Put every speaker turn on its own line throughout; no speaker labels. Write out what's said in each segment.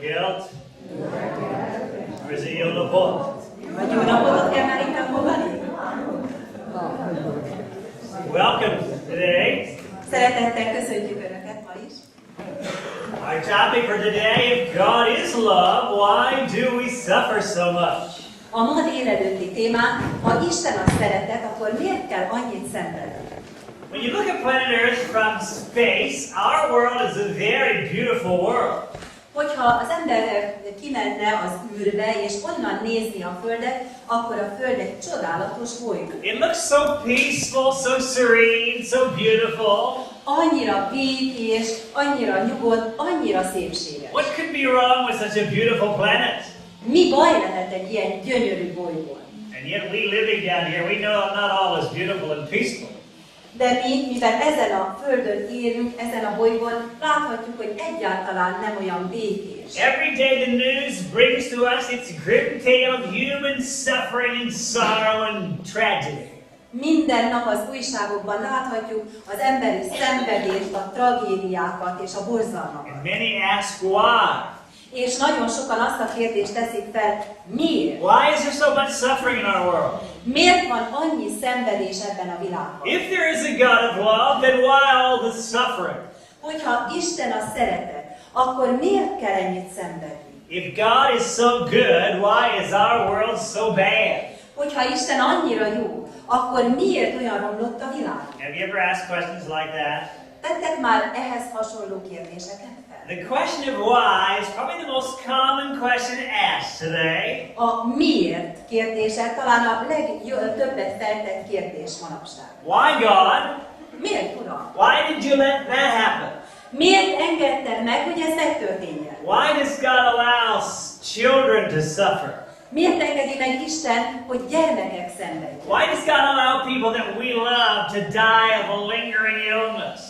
guilt? Or is it Yom Kippur?
Vagy jó napotot kell már itt mondani?
Welcome today.
Szeretettel köszöntjük Önöket ma is.
Our topic for today, if God is love, why do we suffer so much?
A ma délelőtti témánk, ha Isten a szeretet, akkor miért kell annyit szenvedni?
When you look at planet Earth from space, our world is a very beautiful world.
Hogyha az ember kimenne az űrbe, és onnan nézni a Földet, akkor a Föld egy csodálatos bolygó.
It looks so peaceful, so serene, so beautiful.
Annyira békés, annyira nyugodt, annyira szépséges.
What could be wrong with such a beautiful planet?
Mi baj lehet egy ilyen gyönyörű bolygón?
And yet we living down here, we know not all is beautiful and peaceful.
De mi, mivel ezen a Földön élünk, ezen a bolygón, láthatjuk, hogy egyáltalán nem olyan békés.
Every day the news brings to us its grim tale of human suffering and sorrow and tragedy.
Minden nap az újságokban láthatjuk az emberi szenvedést, a tragédiákat és a borzalmakat.
And many ask why.
És nagyon sokan azt a kérdést teszik fel, miért?
Why is there so much suffering in our world?
Miért van annyi szenvedés ebben a világban?
If there is a God of love, then why all the suffering?
Hogyha Isten a szeretet, akkor miért kell ennyit szenvedni?
If God is so good, why is our world so bad?
Hogyha Isten annyira jó, akkor miért olyan romlott a világ?
Have you ever asked questions like that?
Tettek már ehhez hasonló kérdéseket fel?
The question of why is probably the most common question asked today.
A miért kérdése talán a legtöbbet feltett kérdés manapság.
Why God?
Miért, Uram?
Why did you let that happen?
Miért engedted meg, hogy ez megtörténjen?
Why does God allow children to suffer?
Miért engedi meg Isten, hogy gyermekek szenvedjenek?
Why does God allow people that we love to die of a lingering illness?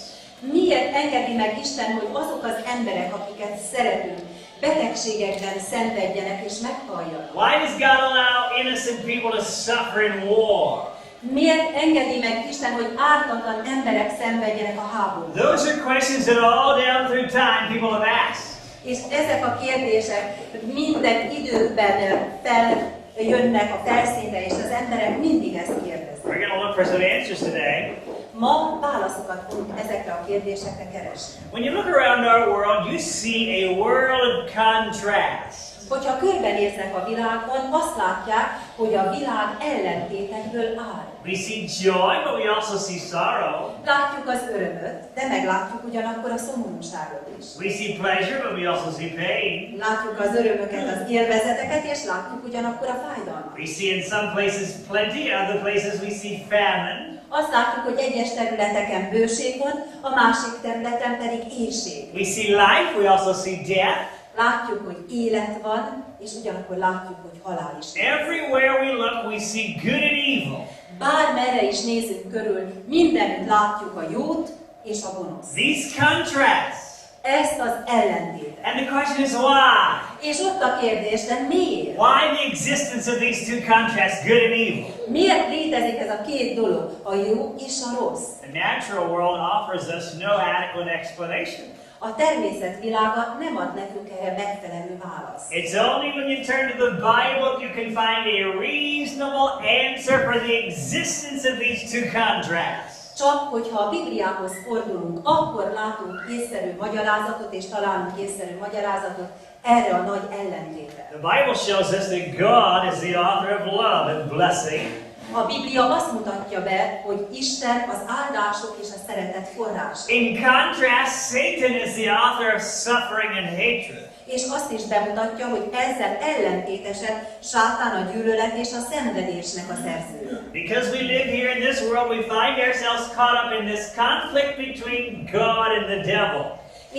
Miért engedi meg Isten, hogy azok az emberek, akiket szeretünk, betegségekben szenvedjenek és meghalljanak?
Why does God allow innocent people to suffer in war?
Miért engedi meg Isten, hogy ártatlan emberek szenvedjenek a háborúban?
Those are questions that all down through time people have asked.
És ezek a kérdések minden időben feljönnek a felszínre, és az emberek mindig ezt kérdeznek.
We're going to look for some answers today.
Ma válaszokat fogunk ezekre a kérdésekre keresni.
When you look around our world, you see a world of contrast.
Hogyha körbenéznek a világon, azt látják, hogy a világ ellentétekből áll.
We see joy, but we also see sorrow.
Látjuk az örömöt, de meglátjuk ugyanakkor a szomorúságot is.
We see pleasure, but we also see pain.
Látjuk az örömöket, az élvezeteket, és látjuk ugyanakkor a fájdalmat.
We see in some places plenty, other places we see famine.
Azt látjuk, hogy egyes területeken bőség van, a másik területen pedig éhség.
We see life, we also see death.
Látjuk, hogy élet van, és ugyanakkor látjuk, hogy halál is.
Everywhere we look, we see good and evil.
Bármerre is nézünk körül, mindenütt látjuk a jót és a gonoszt.
These contrasts.
Ezt az ellentétet.
And the question is why?
És ott a kérdés, de miért?
Why the existence of these two contrasts, good and evil?
Miért létezik ez a két dolog, a jó és a rossz?
The natural world offers us no adequate explanation.
A természet világa nem ad nekünk erre megfelelő választ.
It's only when you turn to the Bible you can find a reasonable answer for the existence of these two contrasts.
Csak hogyha a Bibliához fordulunk, akkor látunk észszerű magyarázatot, és találunk észszerű magyarázatot erre a nagy ellentétre.
The Bible shows us that God is the author of love and blessing.
A Biblia azt mutatja be, hogy Isten az áldások és a szeretet forrása.
In contrast, Satan is the author of suffering and hatred.
És azt is bemutatja, hogy ezzel ellentétesen Sátán a gyűlölet és a szenvedésnek a szerzője.
Because we live here in this world, we find ourselves caught up in this conflict between God and the devil.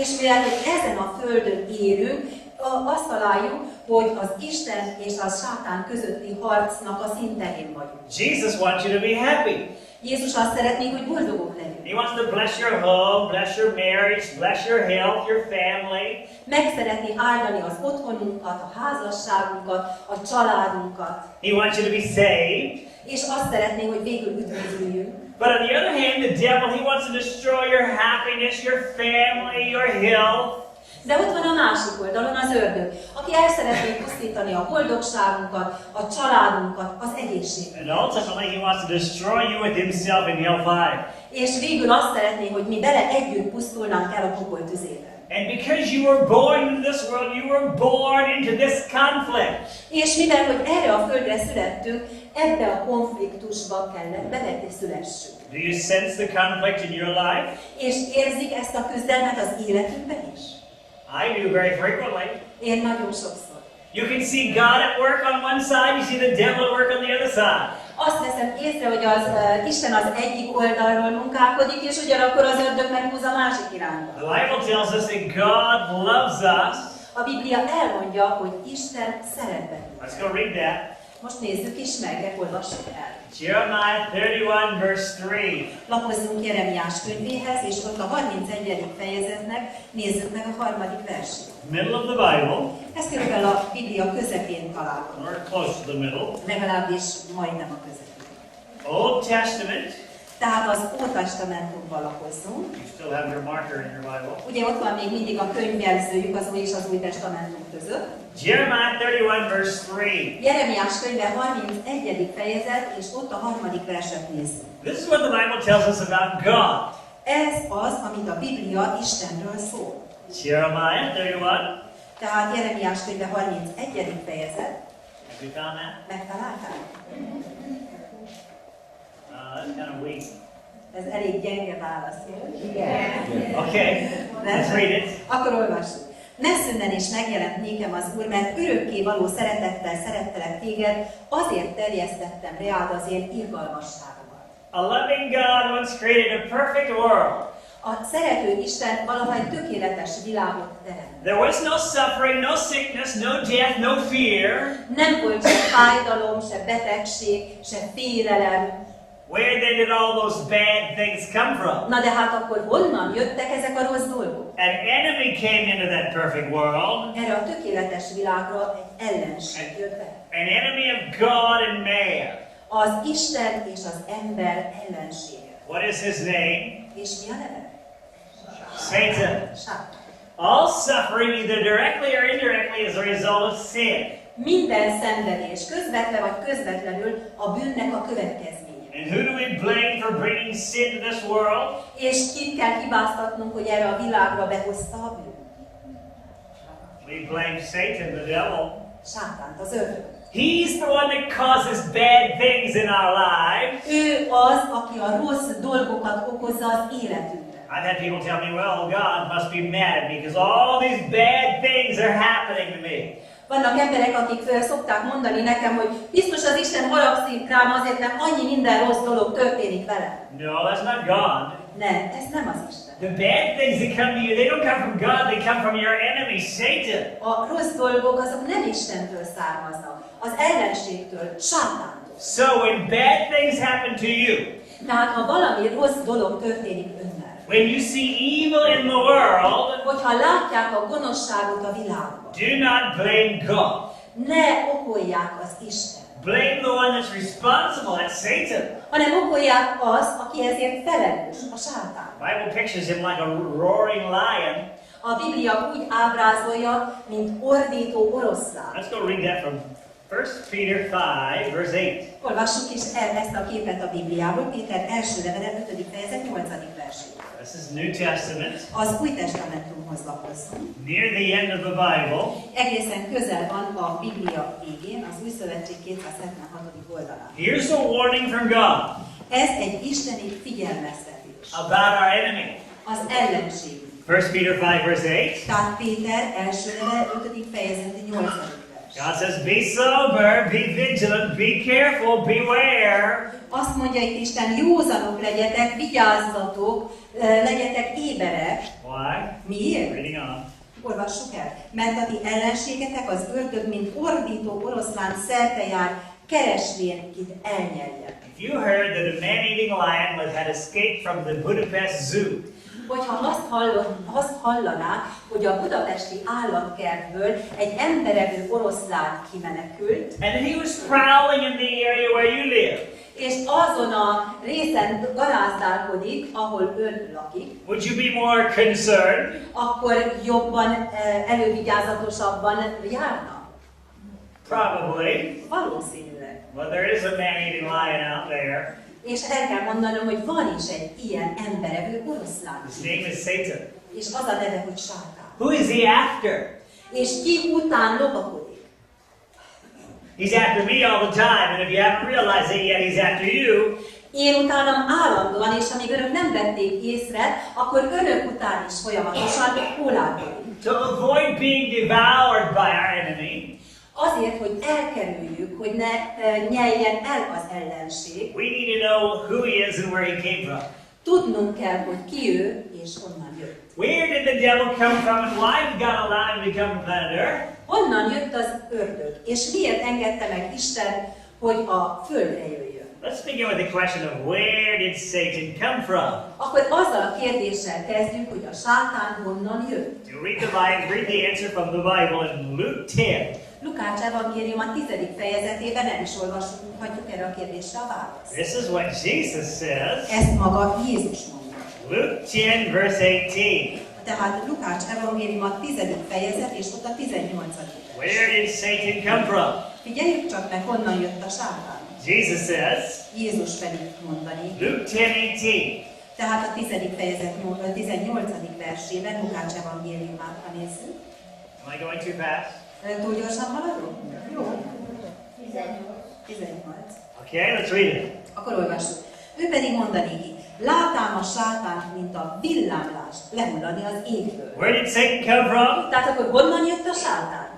És mivel hogy ezen a földön élünk, azt találjuk, hogy az Isten és a Sátán közötti harcnak a színterén vagyunk.
Jesus wants you to be happy.
Jézus azt szeretné, hogy boldogok legyünk.
He wants to bless your home, bless your marriage, bless your health, your family.
Meg szeretné áldani az otthonunkat, a házasságunkat, a családunkat.
He wants you to be saved.
És azt szeretné, hogy végül üdvözüljünk.
But on the other hand, the devil, he wants to destroy your happiness, your family, your health.
De ott van a másik oldalon az ördög, aki el szeretné pusztítani a boldogságunkat, a családunkat, az egészséget.
And ultimately, he wants to destroy you with himself in hellfire.
És végül azt szeretné, hogy mi vele együtt pusztulnánk el a pokol tüzébe.
And because you were born into this world, you were born into this conflict.
És mivel, hogy erre a földre születtünk, ebbe a konfliktusba kellett beleszülessünk.
Do you sense the conflict in your life?
És érzik ezt a küzdelmet az életünkben is?
I do very frequently.
Én nagyon sokszor.
You can see God at work on one side, you see the devil at work on the other side.
Azt veszem észre, hogy Isten az egyik oldalról munkálkodik, és ugyanakkor az ördög meghúz a másik irányba.
The Bible tells us that God loves us.
A Biblia elmondja, hogy Isten szeret bennünket.
Let's go read that.
Most nézzük is meg, olvassuk el.
Jeremiah 31 verse 3.
Lapozzunk Jeremiás könyvéhez, és ott a 31. fejezetnek nézzük meg a 3. versét.
Middle of the Bible.
Ez körülbelül a Biblia közepén található.
Or close to the middle.
Legalábbis majdnem a közepén.
Old Testament.
Tehát az Ótestamentumban lapozzunk.
You still have your marker in your Bible.
Ugye ott van még mindig a könyvjelzőjük az Új és az Új Testamentum között.
Jeremiah 31 verse 3.
Jeremiás könyve 31. fejezet, és ott a 3. verset nézzük.
This is what the Bible tells us about God.
Ez az, amit a Biblia Istenről szól.
Jeremiah 31.
Tehát Jeremiás könyve 31. fejezet.
Have you found that?
Megtalálták?
That's kind of weak.
Ez elég gyenge válasz. Igen.
Okay, let's read it.
Akkor olvassuk. Messzinnen is megjelent nékem az Úr, mert örökké való szeretettel szerettelek téged, azért terjesztettem reád az én irgalmasságomat.
A loving God once created a perfect world.
A szerető Isten valaha egy tökéletes világot teremt.
There was no suffering, no sickness, no death, no fear.
Nem volt se fájdalom, se betegség, se félelem.
Where then did all those bad things come from?
Na de hát akkor honnan jöttek ezek a rossz dolgok?
An enemy came into that perfect world.
Erre a tökéletes világra egy ellenség jött be.
An enemy of God and man.
Az Isten és az ember ellensége.
What is his name?
És mi a neve?
Satan.
Sátán.
All suffering, either directly or indirectly, is a result of sin.
Minden szenvedés, közvetve vagy közvetlenül a bűnnek a következménye.
And who do we blame for bringing sin to this world?
És kit kell hibáztatnunk, hogy erre a világra behozta a bűn?
We blame Satan, the devil.
Sátánt, az ördög.
He's the one that causes bad things in our lives.
Ő az, aki a rossz dolgokat okozza az életünkben.
I've had people tell me, well, God must be mad at me because all these bad things are happening to me.
Vannak emberek, akik szokták mondani nekem, hogy biztos az Isten haragszik rám azért, mert annyi minden rossz dolog történik velem.
No, that's not God.
Nem, ez nem az Isten.
The bad things that come to you, they don't come from God, they come from your enemy, Satan.
A rossz dolgok azok nem Istentől származnak, az ellenségtől, sátántól.
So when bad things happen to you,
Tehát ha valami rossz dolog történik önnel,
when you see evil in the world,
hogyha látják a gonoszságot a világban,
do not blame God.
ne okolják az Isten,
Blame the one that's responsible, that's Satan.
hanem okolják azt, aki ezért felelős, a sátán.
The Bible pictures him like a roaring lion.
A Biblia úgy ábrázolja, mint ordító oroszlán.
Let's go read that from 1 Peter 5, verse 8.
Olvassuk is el ezt a képet a Bibliából, Péter első levele 5. fejezet 8. versét.
This is New Testament.
Az Új Testamentumhoz lapozzunk.
Near the end of the Bible.
Egészen közel van a Biblia végén, az Új Szövetség 276. oldalán.
Here's a warning from God.
Ez egy isteni figyelmeztetés.
About our enemy.
Az ellenségünk.
1 Peter 5, verse 8.
Tehát Péter első levele 5. fejezet 8. vers.
God says, be sober, be vigilant, be careful, beware.
Azt mondja itt Isten, józanok legyetek, vigyázzatok, legyetek éberek.
Why?
Miért?
Reading on.
Olvassuk el. Mert a ti ellenségetek az ördög, mint ordító oroszlán szerte jár, keresvén kit elnyeljen.
If you heard that a man-eating lion had escaped from the Budapest Zoo,
Hogyha azt hallaná, hogy a budapesti állatkertből egy emberevő oroszlán kimenekült,
and he was prowling in the area where you live,
és azon a részen garázdálkodik, ahol ön lakik,
would you be more concerned?
akkor jobban, elővigyázatosabban járna?
Probably.
Valószínűleg.
Well, there is a man-eating lion out there.
És el kell mondanom, hogy van is egy ilyen emberevő oroszlán.
His name is Satan.
És az a neve, hogy sátán.
Who is he after?
És ki után lopakodik?
He's after me all the time, and if you haven't realized it yet, he's after you.
Én utánam állandóan, és amíg önök nem vették észre, akkor önök után is folyamatosan hólálkodik.
To avoid being devoured by our enemy,
Azért, hogy elkerüljük, hogy ne nyeljen el az ellenség,
we need to know who he is and where he came from.
tudnunk kell, hogy ki ő és honnan jött.
Where did the devil come from, and why did God allow him to come to planet Earth?
Honnan jött az ördög, és miért engedte meg Isten, hogy a földre jöjjön?
Let's begin with the question of where did Satan come from?
Akkor azzal a kérdéssel kezdjük, hogy a sátán honnan jött.
You read the Bible, read the answer from the Bible in Luke 10.
Lukács evangélium a 10. fejezetében nem is olvashatjuk erre a kérdésre a választ.
This is what Jesus says.
Ezt maga Jézus mondja.
Luke 10, verse 18.
Tehát Lukács evangélium a 10. fejezet, és ott a 18.
Where did Satan come from?
Figyeljük csak meg, honnan jött a sátán.
Jesus says,
Jézus pedig mondani.
Luke 10:18.
Tehát a 10. fejezet 18. versében, Lukács evangéliumát, ha nézzük.
Am I going too fast?
Túl gyorsan haladunk? Jó. 18.
Okay, let's read it.
Akkor olvassuk. Ő pedig mondani így. Látám a sátánt, mint a villámlást lehullani az égből.
Where did Satan come from?
Tehát akkor honnan jött a sátán?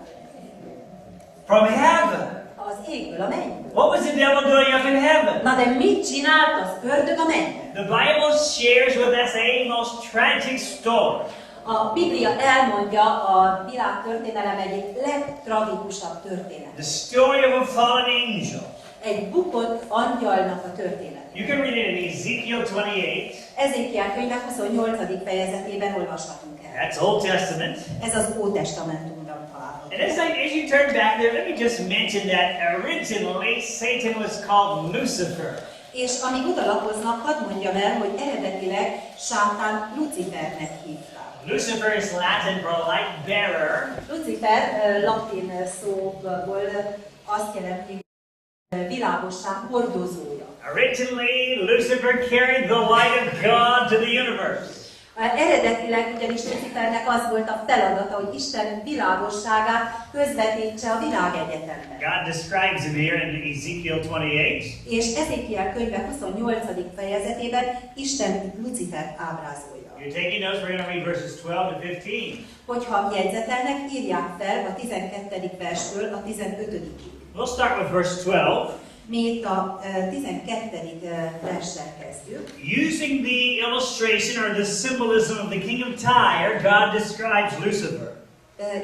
From heaven.
Az égből, a mennyből.
What was the devil doing up in heaven?
Na de mit csinált az ördög a mennyben?
The Bible shares with us a most tragic story.
A Biblia elmondja a világ történelem egyik legtragikusabb történet.
The story of a fallen angel.
Egy bukott angyalnak a történet.
You can read it in Ezekiel 28.
Ezékiel könyve 28. fejezetében olvashatunk el.
That's Old Testament.
Ez az Ótestamentumban található.
And as you turn back there, let me just mention that originally Satan was called Lucifer.
És amíg odalapoznak, hadd mondjam el, hogy eredetileg sátán Lucifernek hívták.
Lucifer is Latin for light bearer.
Lucifer latin szóból azt jelenti, hogy világosság hordozója.
Originally, Lucifer carried the light of God to the universe.
Eredetileg ugyanis Lucifernek az volt a feladata, hogy Isten világosságát közvetítse a világegyetemben.
God describes him here in Ezekiel 28.
És Ezékiel könyve 28. fejezetében Isten Lucifert ábrázolja.
You're taking notes, we're going to read verses 12 to 15.
Hogyha jegyzetelnek, írják fel a 12. verstől a 15-ig.
We'll start with verse 12.
Mi itt a 12. verssel kezdjük.
Using the illustration or the symbolism of the king of Tyre, God describes Lucifer.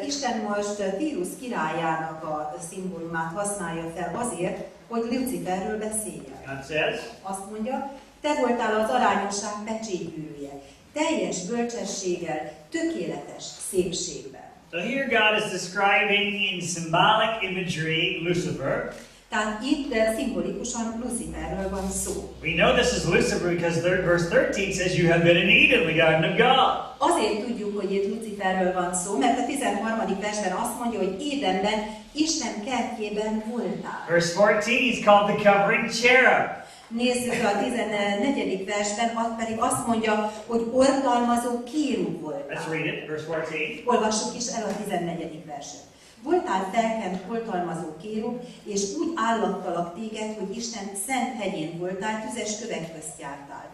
Isten most Tírus királyának a szimbólumát használja fel azért, hogy Luciferről beszéljen.
God says,
Azt mondja, te voltál az arányosság pecsétgyűrűje, teljes bölcsességgel, tökéletes szépségben.
so here God is describing in symbolic imagery Lucifer.
Tehát itt szimbolikusan Luciferről van szó.
We know this is Lucifer because verse 13 says you have been in Eden, the garden of God.
Azért tudjuk, hogy itt Luciferről van szó, mert a 13. versben azt mondja, hogy Édenben Isten kertjében voltál.
Verse 14 is called the covering cherub.
Nézzük a 14. versben, pedig azt mondja, hogy oltalmazó kérub voltál.
Let's read it, verse 14.
Olvassuk is el a 14. verset. Voltál felkent oltalmazó kérub, és úgy állattalak téged, hogy Isten szent hegyén voltál, tüzes kövek közt jártál.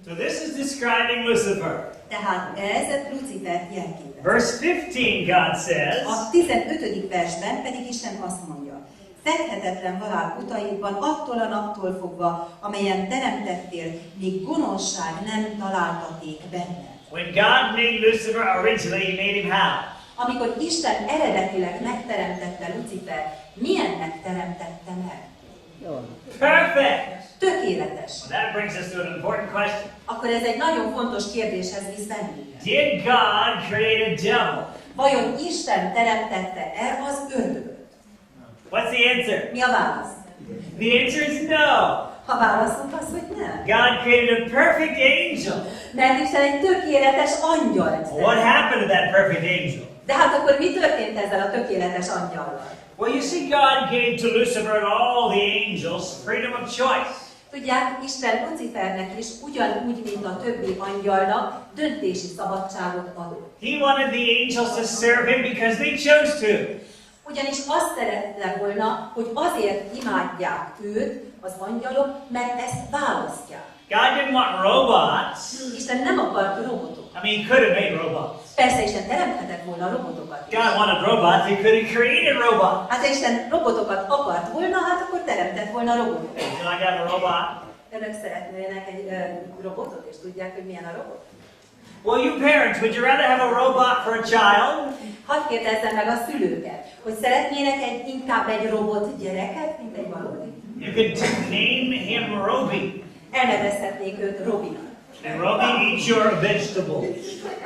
So this is describing Lucifer.
Tehát ez Lucifer jelképez.
Verse 15 God says,
A 15. versben pedig Isten azt mondja, fedhetetlen halál utaidban attól a naptól fogva, amelyen teremtettél, míg gonoszság nem találtaték benned.
when God made Lucifer originally, he made him how?
Amikor Isten eredetileg megteremtette Lucifer, milyennek teremtette meg?
Perfect!
Tökéletes.
Well, that brings us to an important question.
Akkor ez egy nagyon fontos kérdéshez visz bennünket.
Did God create a devil?
Vajon Isten teremtette-e az ördögöt?
What's the answer?
Mi a válasz?
The answer is no.
A válaszunk az, hogy nem.
God created a perfect angel.
Mert Isten egy tökéletes angyalt.
What happened to that perfect angel?
De hát akkor mi történt ezzel a tökéletes angyallal?
Well, you see, God gave to Lucifer and all the angels freedom of choice.
Tudják, Isten Lucifernek is ugyanúgy, mint a többi angyalnak döntési szabadságot adott.
He wanted the angels to serve him because they chose to.
Ugyanis azt szerette volna, hogy azért imádják őt, az angyalok, mert ezt választják.
God didn't want robots.
Isten nem akart robotokat.
I mean, he could have made robots.
Persze Isten teremthetett volna robotokat.
God wanted robots, he could have created robots.
Hát ha Isten robotokat akart volna, hát akkor teremtett volna robotokat.
Can I have a robot?
Önök szeretnének egy robotot, és tudják, hogy milyen a robot?
Well, you parents, would you rather have a robot for a child?
Hadd kérdezzem meg a szülőket, hogy szeretnének inkább egy robot gyereket, mint egy valódi?
You could name him Roby.
Elnevezhetnék őt Robinak.
And Roby eats your vegetables.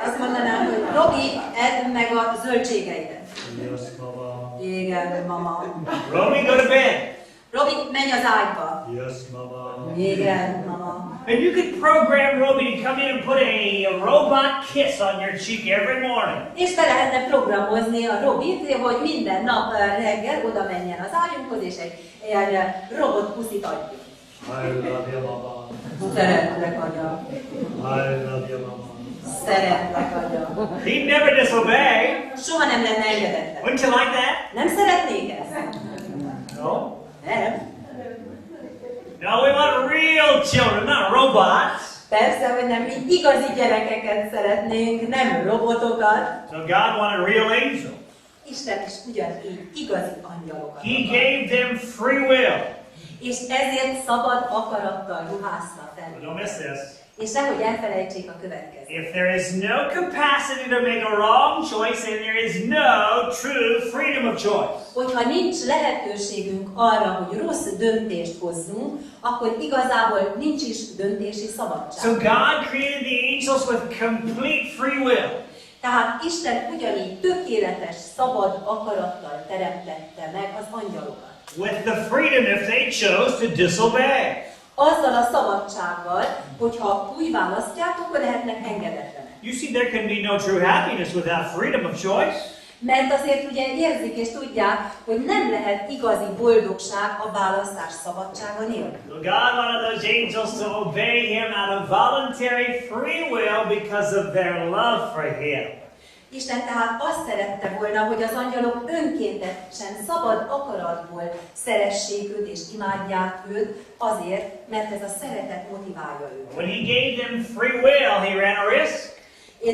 Azt mondanám, hogy Robi, edd meg a zöldségeidet.
Yes, Mama.
Igen, mama.
Roby, go to bed.
Robi, menj az ágyba.
Yes, Mama.
Igen, mama.
And you could program Roby to come in and put a robot kiss on your cheek every morning.
És be lehetne programozni a Robit, hogy minden nap reggel oda menjen az ágyunkhoz, és egy ilyen robot puszit adjuk.
I love you, Mama.
Szeretlek, anya.
I love you, Mama.
Szeretlek, anya.
He'd never disobey.
Soha nem lenne engedetlen.
Wouldn't you like that?
Nem szeretnék ezt?
No.
Nem.
No, we want real children, not robots.
Persze, hogy nem, mi igazi gyerekeket szeretnénk, nem robotokat.
So God wanted real angels.
Isten is ugyanígy igazi angyalokat
He
akar.
gave them free will.
És ezért szabad akarattal ruházta fel.
But don't miss this.
És nehogy elfelejtsék a következőt.
If there is no capacity to make a wrong choice, then there is no true freedom of choice.
Hogyha nincs lehetőségünk arra, hogy rossz döntést hozzunk, akkor igazából nincs is döntési szabadság.
So God created the angels with complete free will.
Tehát Isten ugyanígy tökéletes, szabad akarattal teremtette meg az angyalokat.
With the freedom if they chose to disobey.
Azzal a szabadsággal, hogyha úgy választják, akkor lehetnek engedetlenek.
You see, there can be no true happiness without freedom of choice.
Mert azért ugye érzik és tudják, hogy nem lehet igazi boldogság a választás szabadsága nélkül.
So God wanted those angels to obey Him out of voluntary free will because of their love for Him.
Isten tehát azt szerette volna, hogy az angyalok önkéntesen, szabad akaratból szeressék őt és imádják őt azért, mert ez a szeretet motiválja őt.
When He gave them free will, He ran a risk.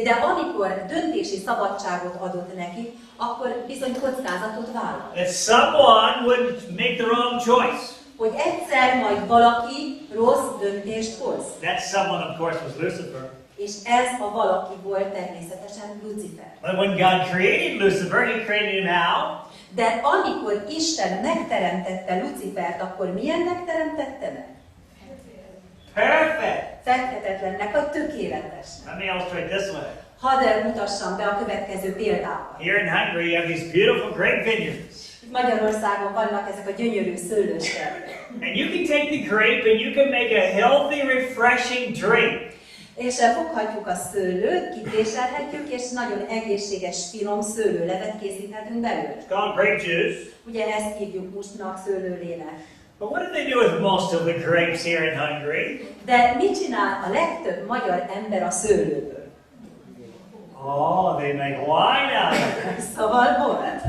De amikor döntési szabadságot adott neki, akkor bizony kockázatot vállalt.
That someone would make the wrong choice.
Hogy egyszer majd valaki rossz döntést hoz.
That someone, of course, was Lucifer.
És ez a valaki volt természetesen Lucifer.
But when God created Lucifer, He created him how?
De amikor Isten megteremtette Lucifert, akkor milyennek teremtette meg?
Perfect.
Fethetetlennek, vagy tökéletesnek.
Let me illustrate this way.
Hadd mutassam be a következő példával.
Here in Hungary, you have these beautiful grape vineyards.
Magyarországon vannak ezek a gyönyörű szőlőskertek.
And you can take the grape and you can make a healthy, refreshing drink.
És foghatjuk a szőlőt, kipréselhetjük, és nagyon egészséges, finom szőlőlevet készíthetünk belőle.
It's called grape juice.
Ugye ezt hívjuk mustnak, szőlőlének.
But what do they do with most of the grapes here in Hungary?
De mit csinál a legtöbb magyar ember a szőlőből?
Oh, they make wine out of it.
Szóval bort.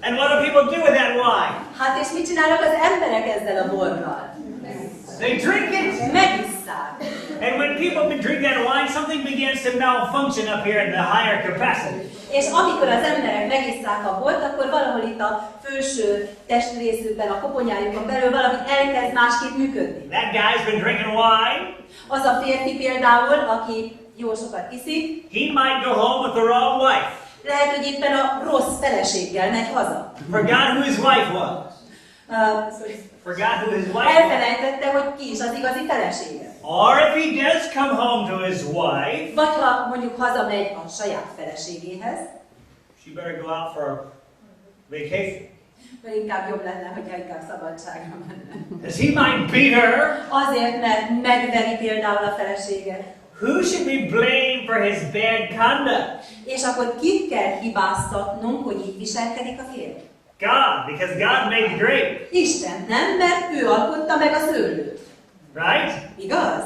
And what do people do with that wine?
Hát és mit csinálnak az emberek ezzel a borral?
They drink it.
Megisszák.
And when people drink that wine, something begins to malfunction up here in the higher capacity.
És amikor az emberek megisszák a bort, akkor valahol itt a felső testrészükben, a koponyájukon belül valami elkezd másképp működni.
That guy's been drinking wine.
Az a férfi például, aki jó sokat iszik,
He might go home with the wrong wife.
lehet, hogy éppen a rossz feleséggel megy haza.
Forgot who his wife was. Forgot who his wife was.
Elfelejtette, hogy ki is az igazi felesége.
Or if he does come home to his wife,
Vagy ha mondjuk hazamegy a saját feleségéhez,
she better go out for vacation.
Vagy inkább jobb lenne, hogyha inkább szabadságra menne.
Because he might beat her.
Azért, mert megveri például a feleséget.
Who should we blame for his bad conduct?
És akkor kit kell hibáztatnunk, hogy így viselkedik a férj?
God, because God made the grape.
Isten, nem? Mert ő alkotta meg a szőlőt.
Right?
Igaz?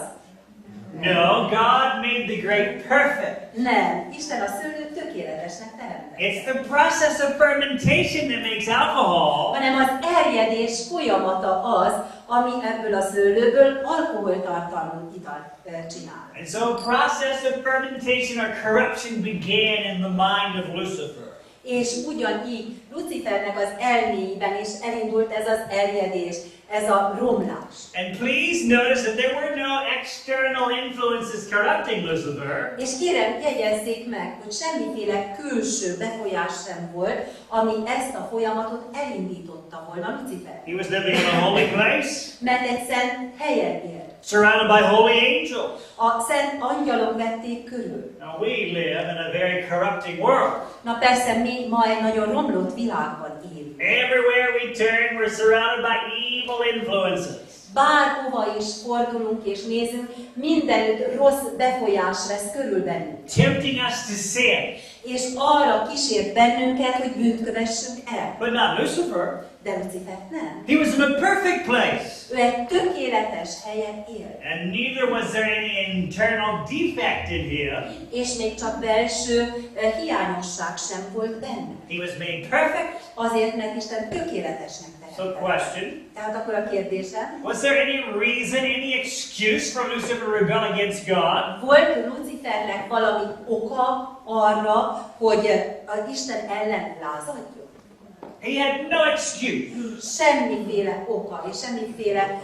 No, God made the grape perfect.
Nem. Isten a szőlőt tökéletesnek teremtette.
It's the process of fermentation that makes alcohol.
Hanem az erjedés folyamata az, ami ebből a szőlőből alkoholtartalmú italt csinál.
And so a process of fermentation or corruption began in the mind of Lucifer.
És ugyanígy Lucifernek az elméiben is elindult ez az erjedés, ez a romlás.
And please notice that there were no external influences corrupting Lucifer.
És kérem, jegyezzék meg, hogy semmiféle külső befolyás sem volt, ami ezt a folyamatot elindította volna Lucifer.
He was living in a holy place,
Mert egy szent helyen élt.
surrounded by holy angels.
A szent angyalok vették körül.
Now we live in a very corrupting world.
Na persze, mi ma egy nagyon romlott világban élünk.
Everywhere we turn, we're surrounded by evil influences.
Bárhova is fordulunk és nézünk, mindenütt rossz befolyás vesz körül bennünk.
Tempting us to sin.
És arra kísért bennünket, hogy bűnt kövessünk el.
But not Lucifer.
De Lucifer nem.
He was in a perfect place.
Ő egy tökéletes helyen él.
And neither was there any internal defect in him.
És még csak belső hiányosság sem volt benne.
He was made perfect.
Azért, mert Isten tökéletesnek
So
teremtette.
question,
Tehát akkor a kérdésem,
was there any reason, any excuse for Lucifer to rebel against God?
volt Lucifernek valami oka arra, hogy az Isten ellen lázadjon?
He had no excuse.
Semmiféle oka és semmiféle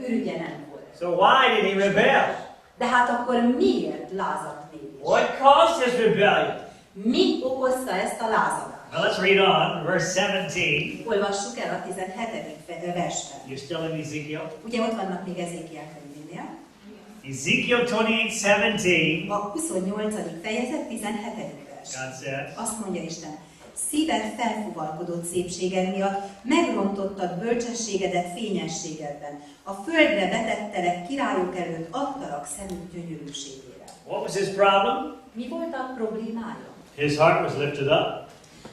ürügye nem volt.
So why did he rebel?
De hát akkor miért lázadt mégis?
What caused his rebellion?
Mi okozta ezt a lázadást?
Now let's read on, verse 17.
Olvassuk el a 17. versben.
You're still in Ezekiel?
Ugye ott vannak még Ezékiel könyvénél.
Ezekiel 28:17.
A 28. fejezet 17. vers.
God said,
Azt mondja Isten, szíved felfuvalkodott szépséged miatt, megrontottad bölcsességedet fényességedben. A földre vetettelek királyok előtt, adtalak szemük gyönyörűségére.
what was his problem?
Mi volt a problémája?
His heart was lifted up.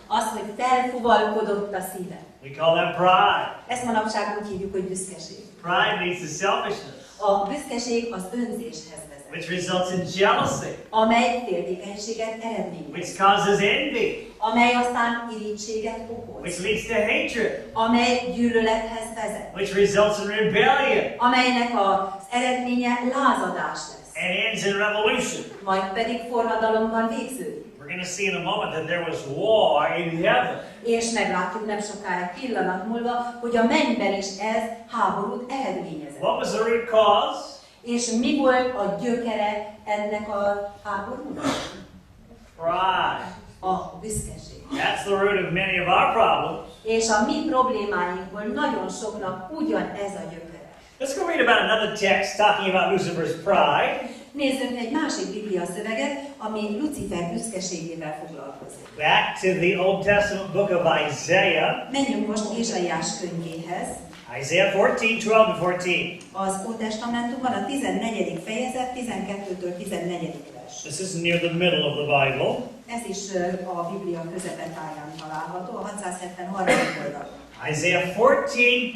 Az, hogy felfuvalkodott a szíve.
We call that pride.
Ezt manapság úgy hívjuk, hogy büszkeség.
Pride leads to selfishness,
A büszkeség az önzéshez vezet,
which results in jealousy,
amely féltékenységet eredményez,
which causes envy,
amely aztán irítséget okoz,
which leads to hatred,
amely gyűlölethez vezet,
which results in rebellion,
amelynek az eredménye lázadás lesz,
and ends in revolution.
majd pedig forradalomban végződik.
We're going to see in a moment that there was war in heaven.
És meglátjuk nem sokára, egy pillanat múlva, hogy a mennyben is ez háborút eredményezett.
What was the root cause?
És mi volt a gyökere ennek a háborúnak?
Pride.
A büszkeség.
That's the root of many of our problems.
És a mi problémáinkból nagyon soknak ugyanez a gyökere.
Let's go read about another text talking about Lucifer's pride.
Nézzünk egy másik Biblia szöveget, ami Lucifer büszkeségével foglalkozik.
Back to the Old Testament book of Isaiah.
Menjünk most Ézsaiás könyvéhez.
Isaiah 14, 12-14.
Az Ótestamentumban a 14. fejezet 12-től 14. vers.
This is near the middle of the Bible.
Ez is a Biblia közepetáján található, a 673. oldalon.
Isaiah 14,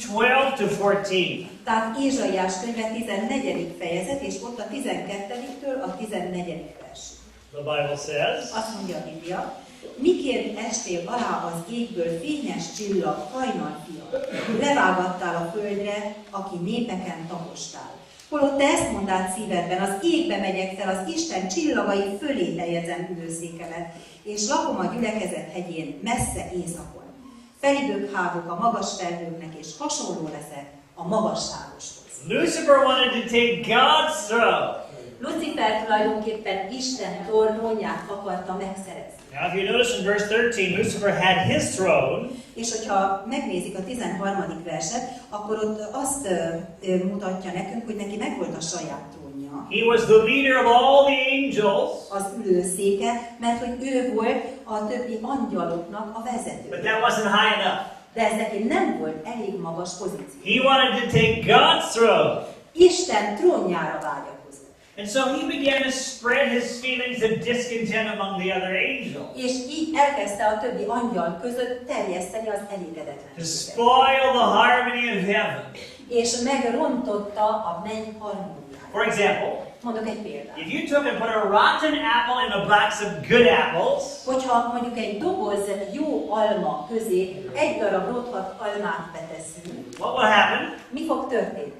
12-14.
Tehát Ézsaiás könyve 14. fejezet, és ott a 12-től a 14. vers.
The Bible says,
Azt mondja a Biblia, miként estél alá az égből fényes csillag, hajnalfia, levágattál a földre, aki népeken tapostál. Holott te ezt mondád szívedben, az égbe megyek fel, az Isten csillagai fölé helyezem ülőszékemet, és lakom a gyülekezet hegyén, messze északon. Felidők hágok a magas felhőknek, és hasonló leszek a magasságoshoz.
Lucifer wanted to take God's throne.
Lucifer tulajdonképpen Isten trónját akarta megszerezni.
Now, if you notice in verse 13, Lucifer had his throne,
És hogyha megnézik a 13. verset, akkor ott azt mutatja nekünk, hogy neki megvolt a saját trónja. trónja.
He was the leader of all the angels.
Az ülőszéke, mert hogy ő volt a többi angyaloknak a vezető.
But that wasn't high enough.
De ez neki nem volt elég magas pozíció.
He wanted to take God's throne.
Isten trónjára vágyakozott.
And so he began to spread his feelings of discontent among the other angels.
És így elkezdte a többi angyal között terjeszteni az
To
elégedetlenséget.
spoil the harmony of heaven.
És megrontotta a menny harmóniáját.
For example,
Mondok egy példát.
if you took and put a rotten apple in a box of good apples,
Hogyha mondjuk egy doboz jó alma közé egy darab rothadt almát beteszünk,
what will happen?
mi fog történni?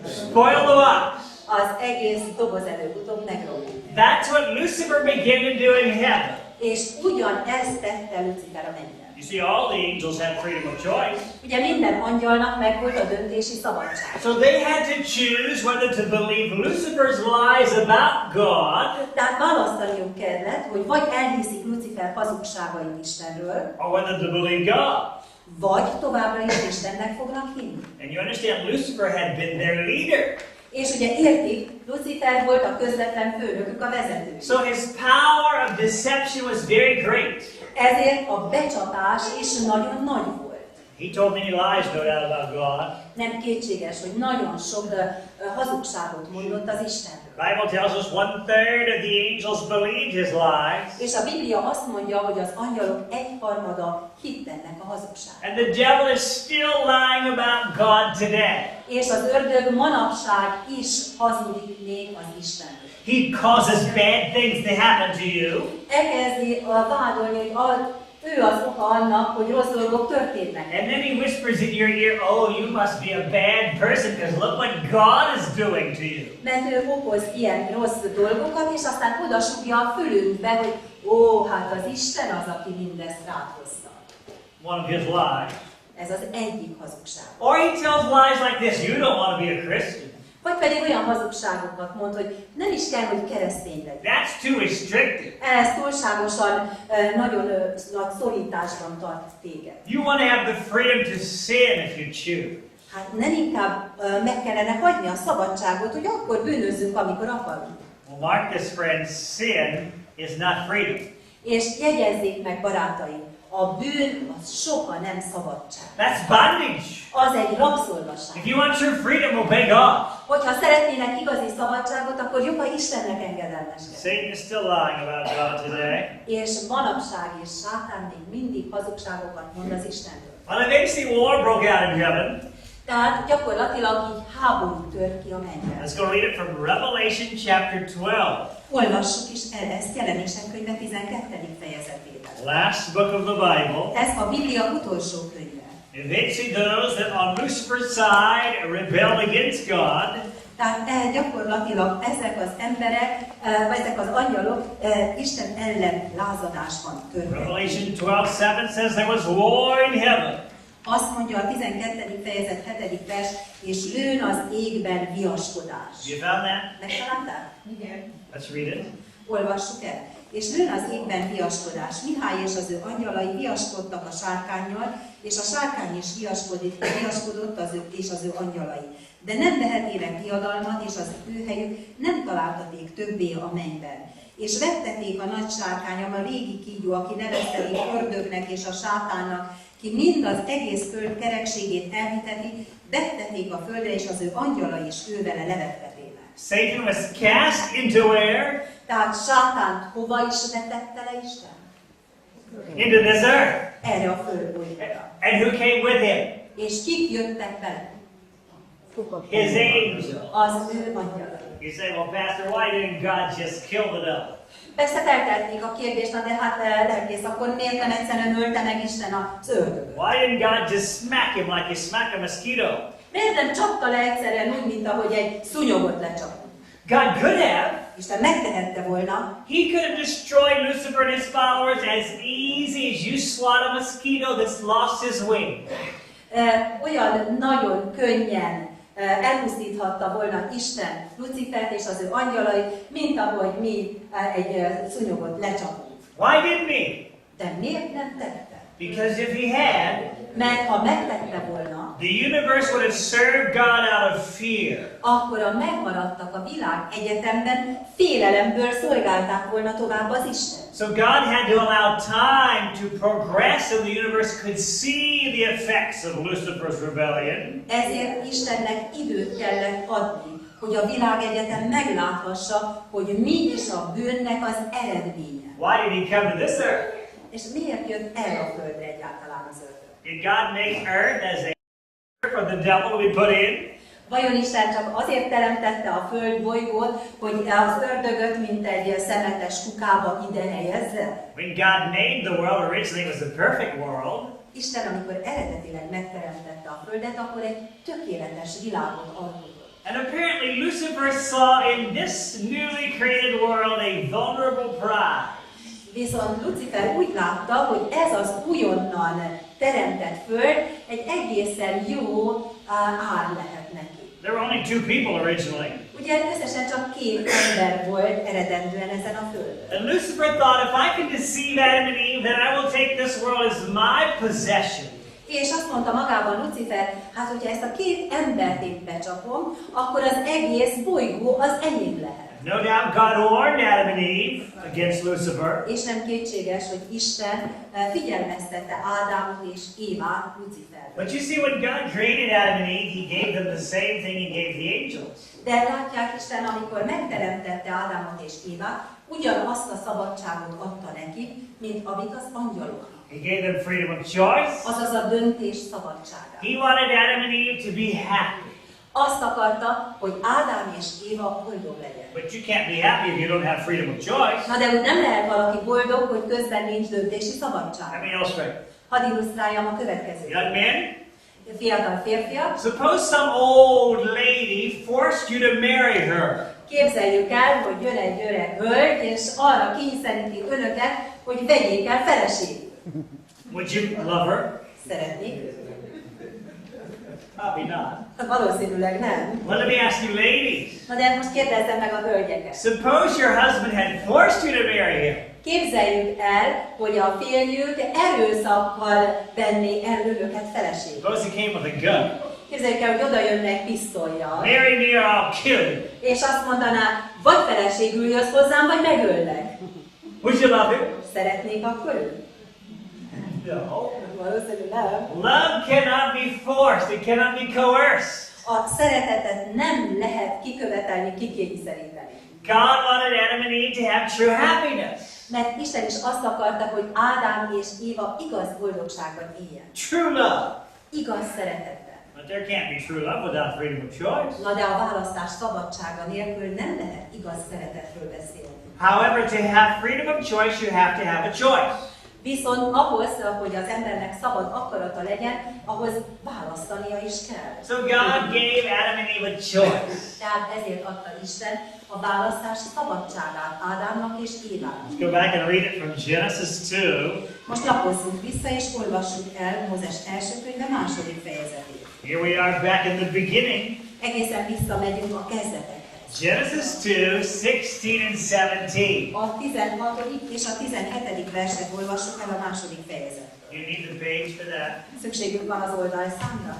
Spoil the box.
Az egész doboz előbb-utóbb megromlik.
That's what Lucifer began to do in heaven.
És ugyanezt tette Lucifer a mennyben.
You see, all the angels had freedom of choice.
Ugye minden angyalnak megvolt a döntési szabadság.
So they had to choose whether to believe Lucifer's lies about God
Tehát választaniuk kellett, hogy vagy elhiszik Lucifer hazugságait Istenről,
or whether to believe God.
vagy továbbra is Istennek fognak hinni.
And you understand, Lucifer had been their leader.
És ugye értik, Lucifer volt a közvetlen főnökük, a vezető.
So his power of deception was very great.
Ezért a becsapás is nagyon nagy volt.
He told many lies, no doubt, about God.
Nem kétséges, hogy nagyon sok hazugságot mondott az Istenről.
The Bible tells us 1/3 of the angels believed his lies.
És a Biblia azt mondja, hogy az angyalok egyharmada hitt ennek a hazugságnak.
And the devil is still lying about God today.
És az ördög manapság is hazudik még az Istenről.
He causes bad things to happen to you.
Elkezdi vádolni, hogy ő az oka annak, hogy rossz dolgok történnek.
And then he whispers in your ear, oh, you must be a bad person because look what God is doing to you.
Mert ő okoz ilyen rossz dolgokat, és aztán odasugja a fülünkbe, hogy hát az Isten az, aki mindezt rád hozta.
One of his lies.
Ez az egyik hazugság.
Or he tells lies like this, you don't want to be a Christian.
Vagy pedig olyan hazugságokat mond, hogy nem is kell, hogy keresztény legyen.
That's too restrictive.
Ez túlságosan nagyon nagy szorításban tart téged.
You want to have the freedom to sin if you choose.
Hát nem inkább meg kellene hagyni a szabadságot, hogy akkor bűnözzünk, amikor akarunk.
Well, mark this, friends, sin is not freedom.
És jegyezzék meg, barátaim, a bűn az soha nem szabadság.
That's bondage.
Az egy rabszolgaság.
If you want true freedom, obey God.
Hogyha szeretnének igazi szabadságot, akkor jobb, ha Istennek engedelmeskednek.
Satan is still lying about God today.
És manapság és sátán még mindig hazugságokat mond az Istenről.
Well, eventually war broke out in heaven.
Tehát gyakorlatilag így háború tört ki a mennyben.
Let's go read it from Revelation chapter 12.
Olvassuk is el ezt Jelenések könyve 12. fejezetében.
Last book of the Bible.
Ez a Biblia utolsó könyve.
Eventually those that on Lucifer's side rebelled against God.
Tehát gyakorlatilag ezek az emberek, vagy ezek az angyalok Isten ellen lázadásban törtek.
Revelation 12:7 says there was war in heaven.
Azt mondja a 12. fejezet 7. vers, és lőn az égben viaskodás.
You found that?
Megtalálták?
Igen.
Let's read it.
Olvassuk el. És lőn az égben viaskodás. Mihály és az ő angyalai viaskodtak a sárkánnyal, és a sárkány is viaskodott és az ő angyalai. De nem vehetének diadalmat, és az ő helyük nem találtaték többé a mennyben. És vetteték a nagy sárkányom, a régi kígyó, aki neveztetik ördögnek és a sátánnak, ki mind az egész föld kerekségét elhiteti, vetteték a földre, és az ő angyala is ővele levettetének.
Satan was cast into where?
Tehát sátánt hova is vetette le Isten?
Into this earth.
Erre a földbolygóra.
And who came with him?
És kik jöttek vele?
His angels.
Az ő angyalai.
You say, well, Pastor, why didn't God just kill the devil?
Persze feltehetnék a kérdést, na de hát lelkész, akkor miért nem egyszerűen ölte meg Isten az ördögöt?
Why didn't God just smack him like you smack a mosquito?
Miért nem csapta le egyszerűen úgy, mint ahogy egy szúnyogot lecsapunk?
God could have.
Isten megtehette volna.
He could have destroyed Lucifer and his followers as easy as you swat a mosquito that's lost his wing.
Olyan nagyon könnyen elpusztíthatta volna Isten Lucifert és az ő angyalait, mint ahogy mi egy szúnyogot lecsapunk.
Why didn't he?
De miért nem tette?
Because if he had,
Mert ha megtette volna,
the universe would have served God out of fear.
akkor a megmaradtak a világ egyetemben félelemből szolgálták volna tovább az Isten.
So God had to allow time to progress so the universe could see the effects of Lucifer's rebellion.
Ezért Istennek időt kellett adni, hogy a világegyetem megláthassa, hogy mi is a bűnnek az eredménye.
Why did he come to this earth?
És miért jött erre a földre egyáltalán az ördög?
Did God make earth as a for the devil to be put in?
Vajon Isten csak azért teremtette a föld bolygót, hogy az ördögöt, mint egy szemetes kukába ide helyezze?
When God made the world, originally it was a perfect world.
Isten, amikor eredetileg megteremtette a földet, akkor egy tökéletes világot alkotott.
And apparently Lucifer saw in this newly created world a vulnerable prize.
Viszont Lucifer úgy látta, hogy ez az újonnan teremtett föld egy egészen jó ár lehet neki.
There were only two people originally.
Ugye összesen csak 2 ember volt eredendően ezen a földön.
And Lucifer thought, if I can deceive Adam and Eve, then I will take this world as my possession.
És azt mondta magában Lucifer, hát hogyha ezt a 2 embert én becsapom, akkor az egész bolygó az enyém lehet.
No doubt God warned Adam and Eve against Lucifer.
És nem kétséges, hogy Isten figyelmeztette Ádámot és Évát Luciferre.
But you see, when God created Adam and Eve, He gave them the same thing He gave the angels.
De látják, Isten, amikor megteremtette Ádámot és Évát, ugyanazt a szabadságot adta neki, mint amit az angyaloknak.
He gave them freedom of choice.
Azaz a döntés szabadságát.
He wanted Adam and Eve to be happy.
Azt akarta, hogy Ádám és Éva boldog legyen.
But you can't be happy if you don't have freedom of choice.
Na de úgy nem lehet valaki boldog, hogy közben nincs döntési szabadság.
Let me illustrate.
Hadd illusztráljam a következőt.
Young men,
Fiatal férfiak,
suppose some old lady forced you to marry her.
képzeljük el, hogy jön egy öreg hölgy, és arra kényszeríti önöket, hogy vegyék el feleségül.
Would you love her?
Szeretnék?
Probably not.
Valószínűleg nem.
Well, let me ask you ladies.
Na de most kérdezzem meg a hölgyeket.
Suppose your husband had forced you to marry him.
Képzeljük el, hogy a férjük erőszakkal venné el önöket feleségül.
Suppose he came with a gun.
Képzeljük el, hogy oda jönne egy pisztollyal.
Marry me or I'll kill you.
És azt mondaná, vagy feleségül jössz hozzám, vagy megöllek.
Would you love him?
Szeretnék akkor őt?
No.
Valószínűleg nem.
Love cannot be forced. It cannot be coerced.
A szeretetet nem lehet kikövetelni, kikényszeríteni.
God wanted Adam and Eve to have true happiness.
Mert Isten is azt akarta, hogy Ádám és Éva igaz boldogságban éljen.
True love.
Igaz szeretetben.
But there can't be true love without freedom of choice.
Na de a választás szabadsága nélkül nem lehet igaz szeretetről beszélni.
However, to have freedom of choice, you have to have a choice.
Viszont ahhoz, hogy az embernek szabad akarata legyen, ahhoz választania is kell.
So God gave Adam and Eve a choice.
Tehát ezért adta Isten a választás szabadságát Ádámnak és Évának.
Let's go back and read it from Genesis 2.
Most lapozzunk vissza és olvassuk el Mózes első könyve második fejezetét.
Here we are back in the beginning.
Egészen visszamegyünk a kezdetekhez.
Genesis 2, 16 and 17.
A 16. és a 17. verset olvassuk el a második fejezetről.
You need the page for that.
Szükségünk van az oldalszámra?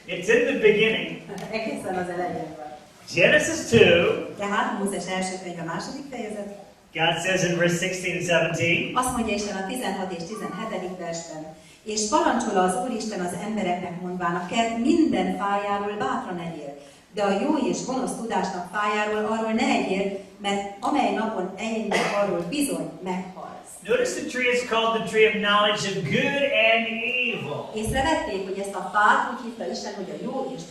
It's in the beginning.
Egészen az elején van.
Genesis 2.
Tehát Mózes első könyve második fejezet.
God says in verse 16 and 17.
Azt mondja Isten a 16 és 17. versben. És parancsol az Úristen az embereknek mondván, a kert minden fájáról bátran egyél, de a jó és gonosz tudásnak fájáról arról ne egyél, mert amely napon egyél arról bizony meghalsz.
Notice the tree is called the tree of knowledge of good and evil.
Észrevették, hogy ezt a fát úgy hívta Isten, hogy a jó és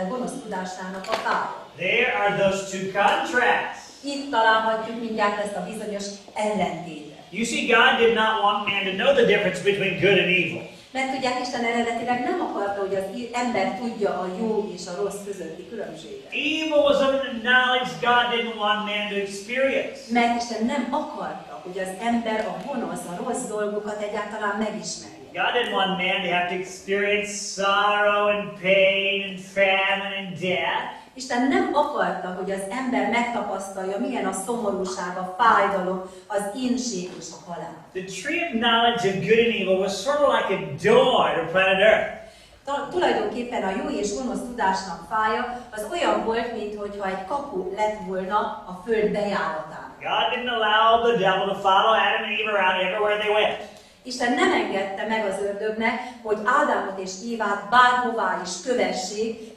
gonosz tudásának a fája.
There are those two contrasts.
Itt találhatjuk mindjárt ezt a bizonyos ellentétet.
You see, God did not want man to know the difference between good and evil.
Mert tudják, Isten eredetileg nem akarta, hogy az ember tudja a jó és a rossz közötti különbséget.
Evil was of the knowledge God didn't want man to experience.
Mert Isten nem akarta, hogy az ember a gonosz, a rossz dolgokat egyáltalán megismerje.
God didn't want man to have to experience sorrow and pain and famine and death.
Isten nem akarta, hogy az ember megtapasztalja, milyen a szomorúság, a fájdalom, az ínség és a halál.
The tree of knowledge of good and evil was sort of like a door to planet Earth.
Tulajdonképpen a jó és gonosz tudásnak fája az olyan volt, mintha egy kapu lett volna a föld bejáratán.
God didn't allow the devil to follow Adam and Eve around everywhere they went.
Isten nem engedte meg az ördögnek, hogy Ádámot és Évát bárhová is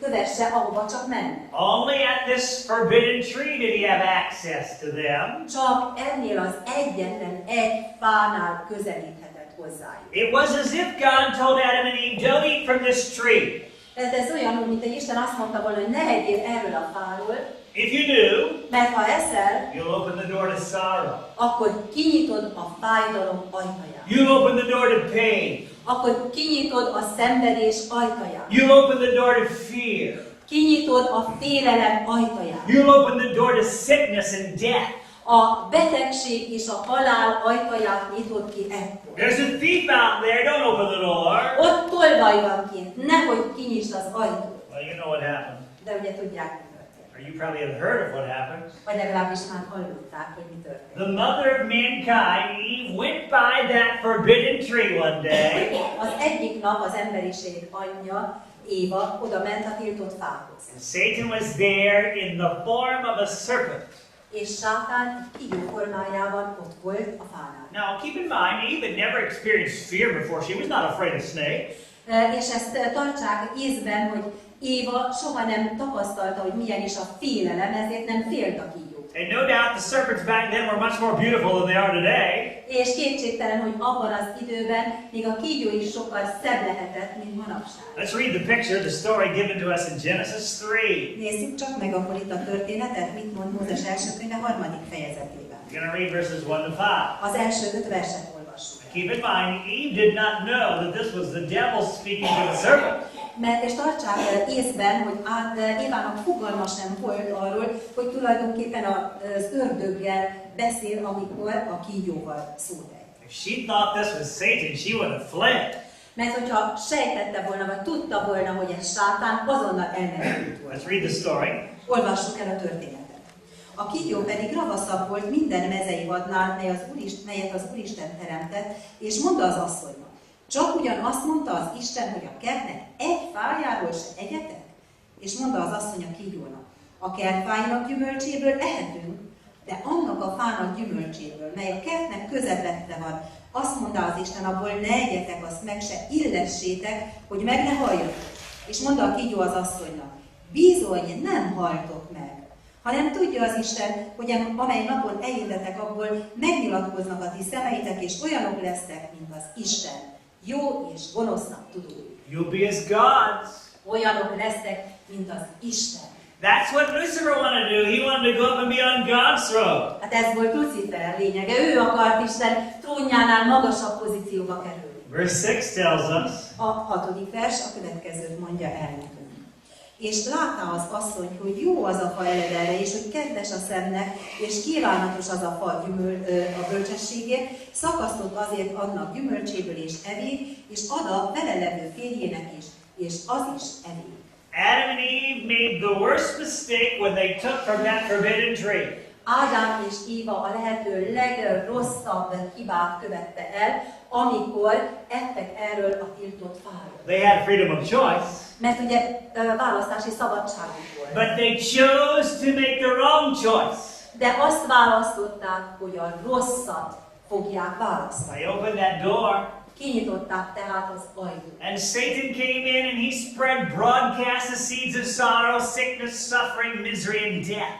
kövesse, ahova csak mennek.
Only at this forbidden tree did he have access to them.
Csak ennél az egyetlen egy fánál közelíthetett hozzájuk.
It was as if God told Adam and Eve, don't eat from this tree.
Ez olyan, mint hogy Isten azt mondta volna, hogy ne egyél erről a fáról,
If you do,
mert ha eszel,
you'll open the door to sorrow.
akkor kinyitod a fájdalom ajtaját.
You'll open the door to pain.
Akkor kinyitod a szenvedés ajtaját.
You'll open the door to fear.
Kinyitod a félelem ajtaját.
You'll open the door to sickness and death.
A betegség és a halál ajtaját nyitod ki ekkor.
There's a thief out there, don't open the door.
Ott tolvaj van kint, nehogy kinyisd az ajtót.
Well, you know what happened.
De ugye tudják, mi történt.
Or you probably have heard of what happened.
Vagy legalábbis már hallották, hogy mi történt.
The mother of mankind, Eve, went by that forbidden tree one day.
Az egyik nap az emberiség anyja, Éva, oda ment a tiltott fához.
And Satan was there in the form of a serpent.
És Sátán kígyó formájában ott volt a fánál.
Now, keep in mind, Eve had never experienced fear before. She was not afraid of snakes.
És ezt tartsák észben, hogy Éva soha nem tapasztalta, hogy milyen is a félelem, ezért nem félt a kígyót.
And no doubt the serpents back then were much more beautiful than they are today.
És kétségtelen, hogy abban az időben még a kígyó is sokkal szebb lehetett, mint manapság.
Let's read the picture, the story given to us in Genesis 3.
Nézzük csak meg akkor itt a történetet, mit mond Mózes első könyve 3. fejezetében.
We're going to read verses 1 to 5.
Az első 5 verset olvassuk.
Keep in mind, Eve did not know that this was the devil speaking to the serpent.
Mert és tartsák észben, hogy Évának fogalma sem volt arról, hogy tulajdonképpen az ördöggel beszél, amikor a kígyóval szólt egy.
If she thought this was Satan, she would have fled.
Mert hogyha sejtette volna, vagy tudta volna, hogy ez Sátán, azonnal elmenekült volna.
Let's read the story.
Olvassuk el a történetet. A kígyó pedig ravaszabb volt minden mezei vadnál, melyet az Úristen teremtett, és mondta az asszonynak. Csak ugyan azt mondta az Isten, hogy a kertnek egy fájáról se egyetek? És mondta az asszony a kígyónak, a kertfájának gyümölcséből ehetünk, de annak a fának gyümölcséből, mely a kertnek közepette van, azt mondta az Isten, abból ne egyetek, azt meg se illessétek, hogy meg ne halljatok. És mondta a kígyó az asszonynak, bizony nem haltok meg, hanem tudja az Isten, hogy amely napon egyétetek abból, megnyilatkoznak a ti szemeitek, és olyanok lesztek, mint az Isten. Jó és gonosznak tudói.
You'll be as gods.
Olyanok lesznek, mint az Isten.
That's what Lucifer wanted to do. He wanted to go up and be on God's throne.
Hát ez volt Lucifer lényege. Ő akart Isten trónjánál magasabb pozícióba kerülni.
Verse 6 tells us,
A 6. vers a következőt mondja el nekünk. És látta az asszony, hogy jó az a fa eledelre, és hogy kedves a szemnek, és kívánatos az a fa a bölcsességért, szakasztott azért annak gyümölcséből és evé, és ad a vele levő férjének is, és az is evé.
Adam and Eve made the worst mistake when they took from that forbidden tree.
Ádám és Éva a lehető legrosszabb hibát követte el, amikor ettek erről a tiltott fáról.
They had freedom of choice,
Mert ugye választási szabadságuk volt.
but they chose to make the wrong choice.
De azt választották, hogy a rosszat fogják választani.
They opened that door,
Kinyitották tehát az ajtót.
and Satan came in and he spread broadcast the seeds of sorrow, sickness, suffering, misery, and death.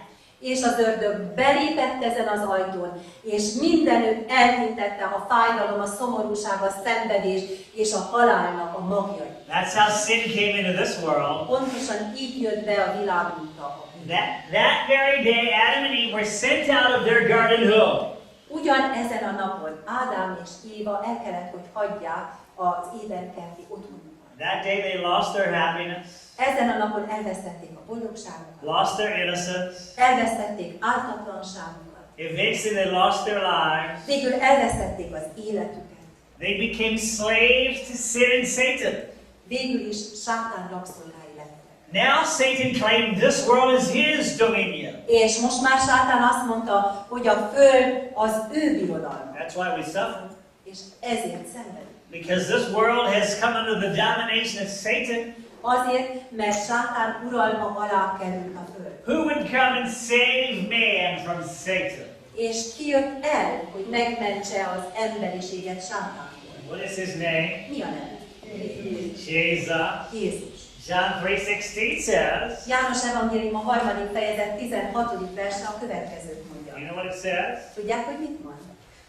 És az ördög belépett ezen az ajtón, és mindenütt elhintette a fájdalom, a szomorúság, a szenvedés és a halálnak a magjait.
That's how sin came into this world.
Pontosan így jött be a világunkba.
That very day, Adam and Eve were sent out of their garden home.
Ugyan ezen a napon Ádám és Éva el kellett, hogy hagyják az édenkerti otthonukat.
That day they lost their happiness,
Ezen a napon elvesztették a boldogságukat,
lost their innocence.
elvesztették ártatlanságukat,
Eventually they lost their lives.
végül elvesztették az életüket.
They became slaves to sin and Satan.
Végül is Sátán rabszolgái lettek.
Now Satan claimed this world is his dominion.
És most már Sátán azt mondta, hogy a föld az ő birodalma.
That's why we suffer.
És ezért szenvedünk.
Because this world has come under the domination of Satan.
Azért, mert Sátán uralma alá került a föld.
Who would come and save man from Satan?
És ki jött el, hogy megmentse az emberiséget Sátántól?
What is his name?
Mi a neve?
Jesus.
Jézus.
John 3:16 says,
János evangélium a 3. fejezet 16. verse a következőt mondja.
you know what it says?
Tudják, hogy mit mond?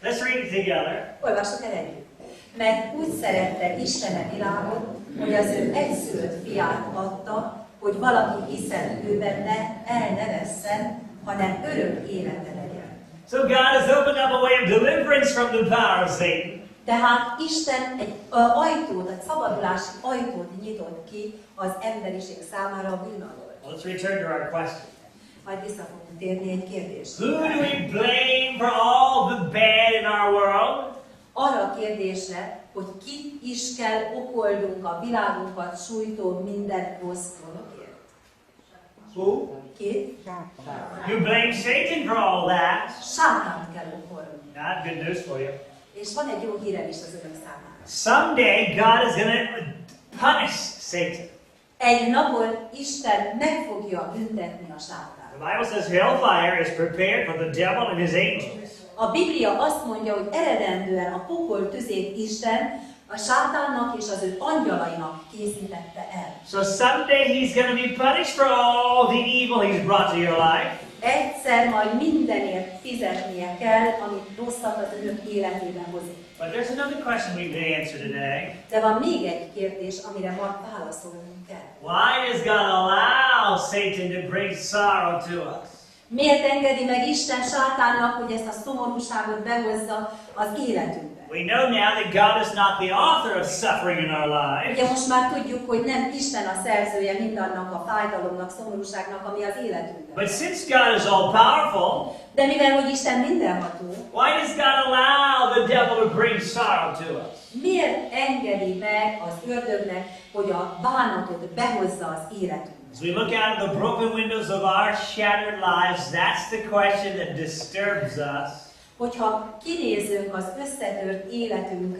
Let's read it together.
Olvassuk el együtt. Mert úgy szerette Isten a világot, hogy az ő egyszülött fiát adta, hogy valaki hiszen ő benne el ne vesszen, hanem örök élete legyen.
So God has opened up a way of deliverance from the power of Satan.
Tehát Isten egy ajtót, egy szabadulási ajtót nyitott ki az emberiség számára a bűn alól.
Let's return to our question.
Majd vissza fogunk térni egy kérdésre.
Who do we blame for all the bad in our world?
Arra a kérdésre, hogy ki is kell okoldunk a világunkat sújtó minden rossz dologért.
Who?
Ki?
You blame Satan for all that.
Sátánt kell okolni.
Not good news for you.
És van egy jó hírem is az önök számára.
Someday God is going to punish Satan.
Egy napon Isten meg fogja büntetni a sátánt.
The Bible says hellfire is prepared for the devil and his angels.
A Biblia azt mondja, hogy eredendően a pokol tüzét Isten a sátánnak és az ő angyalainak készítette el.
So someday he's going to be punished for all the evil he's brought to your life.
Egyszer majd mindenért fizetnie kell, amit rosszat az önök életében hozik.
But there's another question we need to answer today.
De van még egy kérdés, amire ma válaszolnunk kell.
Why does God allow Satan to bring sorrow to us?
Miért engedi meg Isten sátánnak, hogy ezt a szomorúságot behozza az életünkbe?
We know now that God is not the author of suffering in our lives.
Ugye most már tudjuk, hogy nem Isten a szerzője mindannak a fájdalomnak, szomorúságnak, ami az életünkben.
But since God is all powerful,
De mivel, hogy Isten mindenható,
why does God allow the devil to bring sorrow to us?
miért engedi meg az ördögnek, hogy a bánatot behozza az életünkbe?
As we look out of the broken windows of our shattered lives, that's the question that disturbs us.
Hogyha kinézünk az összetört életünk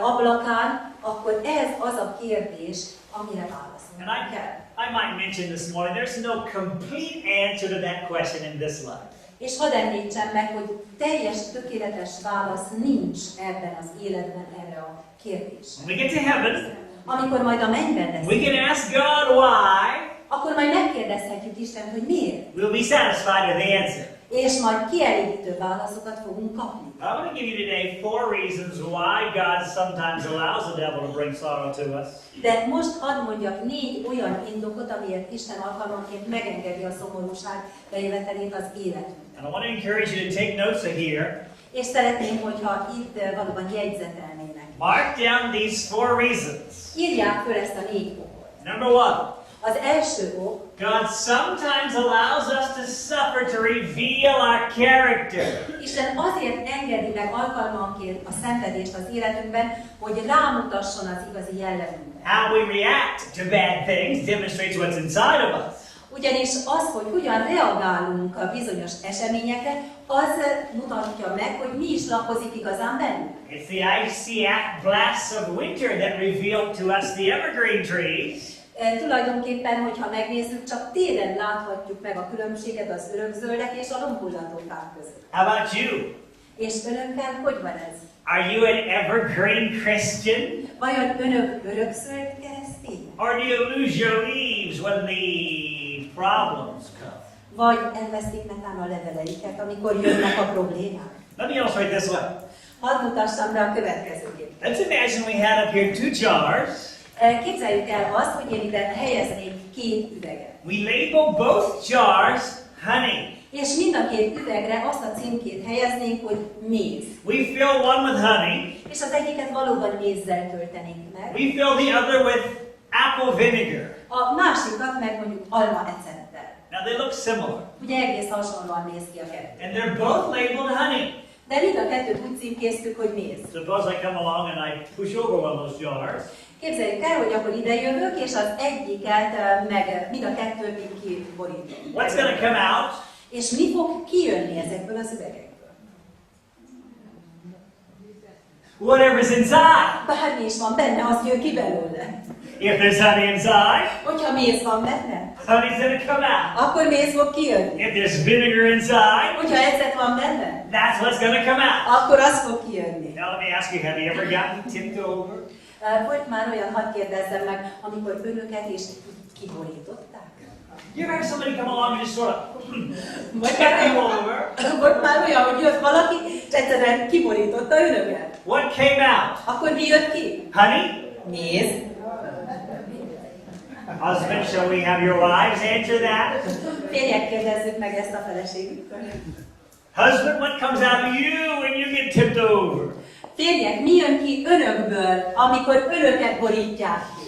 ablakán, akkor ez az a kérdés, amire válaszolni
And
kell.
I might mention this morning, there's no complete answer to that question in this life.
És hadd említsem meg, hogy teljes, tökéletes válasz nincs ebben az életben erre a kérdésre.
When we get to heaven,
Amikor majd a mennyben
we
leszünk,
can ask God why.
akkor majd megkérdezhetjük Istent, hogy miért.
We'll be satisfied with the answer.
És majd kielégítő válaszokat fogunk kapni.
I want to give you today 4 reasons why God sometimes allows the devil to bring sorrow to us.
De most hadd mondjak 4 olyan indokot, amiért Isten alkalmanként megengedi a szomorúság bejövetelét az életünkben.
And I want to encourage you to take notes here.
És szeretném, hogyha itt valóban jegyzetelnének.
Mark down these 4 reasons.
Írják föl ezt a 4 okot.
Number 1.
Az első ok,
God sometimes allows us to suffer to reveal our character.
Isten azért engedi meg alkalmanként a szenvedést az életünkben, hogy rámutasson az igazi jellemünkre.
How we react to bad things demonstrates what's inside of us.
Ugyanis az, hogy hogyan reagálunk a bizonyos eseményekre, az mutatja meg, hogy mi is lakozik igazán bennünk.
It's the icy blasts of winter that reveal to us the evergreen trees.
Tulajdonképpen, hogyha megnézzük, csak télen láthatjuk meg a különbséget az örökzöldek és a lombhullató fák között.
How about you?
És önökkel hogy van ez?
Are you an evergreen Christian?
Vajon önök örökzöld keresztény?
Or do you lose your leaves when the problems come?
Vagy elvesztik netán a leveleiket, amikor jönnek a problémák?
Let me illustrate this way.
Hadd mutassam be a következőképpen.
Let's imagine we had up here 2 jars.
Képzeljük el azt, hogy én ide helyeznék 2 üveget.
We label both jars honey.
És mind a 2 üvegre azt a címkét helyeznénk, hogy méz.
We fill one with honey.
És az egyiket valóban mézzel töltenénk meg.
We fill the other with apple vinegar.
A másikat meg mondjuk alma ecettel.
Now they look similar.
Ugye egész hasonlóan néz ki a kettő.
And they're both labeled honey.
De mind a kettőt úgy címkéztük, hogy méz.
Suppose I come along and I push over one of those jars.
Képzeljük el, hogy akkor ide jövök, és az egyiket meg mind a kettőt így kiborítom.
What's going to come out?
És mi fog kijönni ezekből az üvegekből?
Whatever's inside.
Bármi is van benne, az jön ki belőle.
If there's honey inside,
Hogyha méz van benne,
honey's going to come out.
akkor méz fog kijönni.
If there's vinegar inside,
Hogyha ecet van benne,
that's what's going to come out.
akkor az fog kijönni.
Now let me ask you, have you ever gotten tipped over?
Volt már olyan, hadd kérdezzem meg, amikor önöket is kiborították?
You ever have somebody come along and just sort of
Vagy
tip you over?
Volt már olyan, hogy jött valaki, és egyszerűen kiborította önöket?
What came out?
Akkor mi jött ki?
Honey?
Méz.
Husband, shall we have your wives answer that?
Férjek, kérdezzük meg ezt a feleségüktől.
Husband, what comes out of you when you get tipped over?
Férjek, mi jön ki önökből, amikor önöket borítják ki?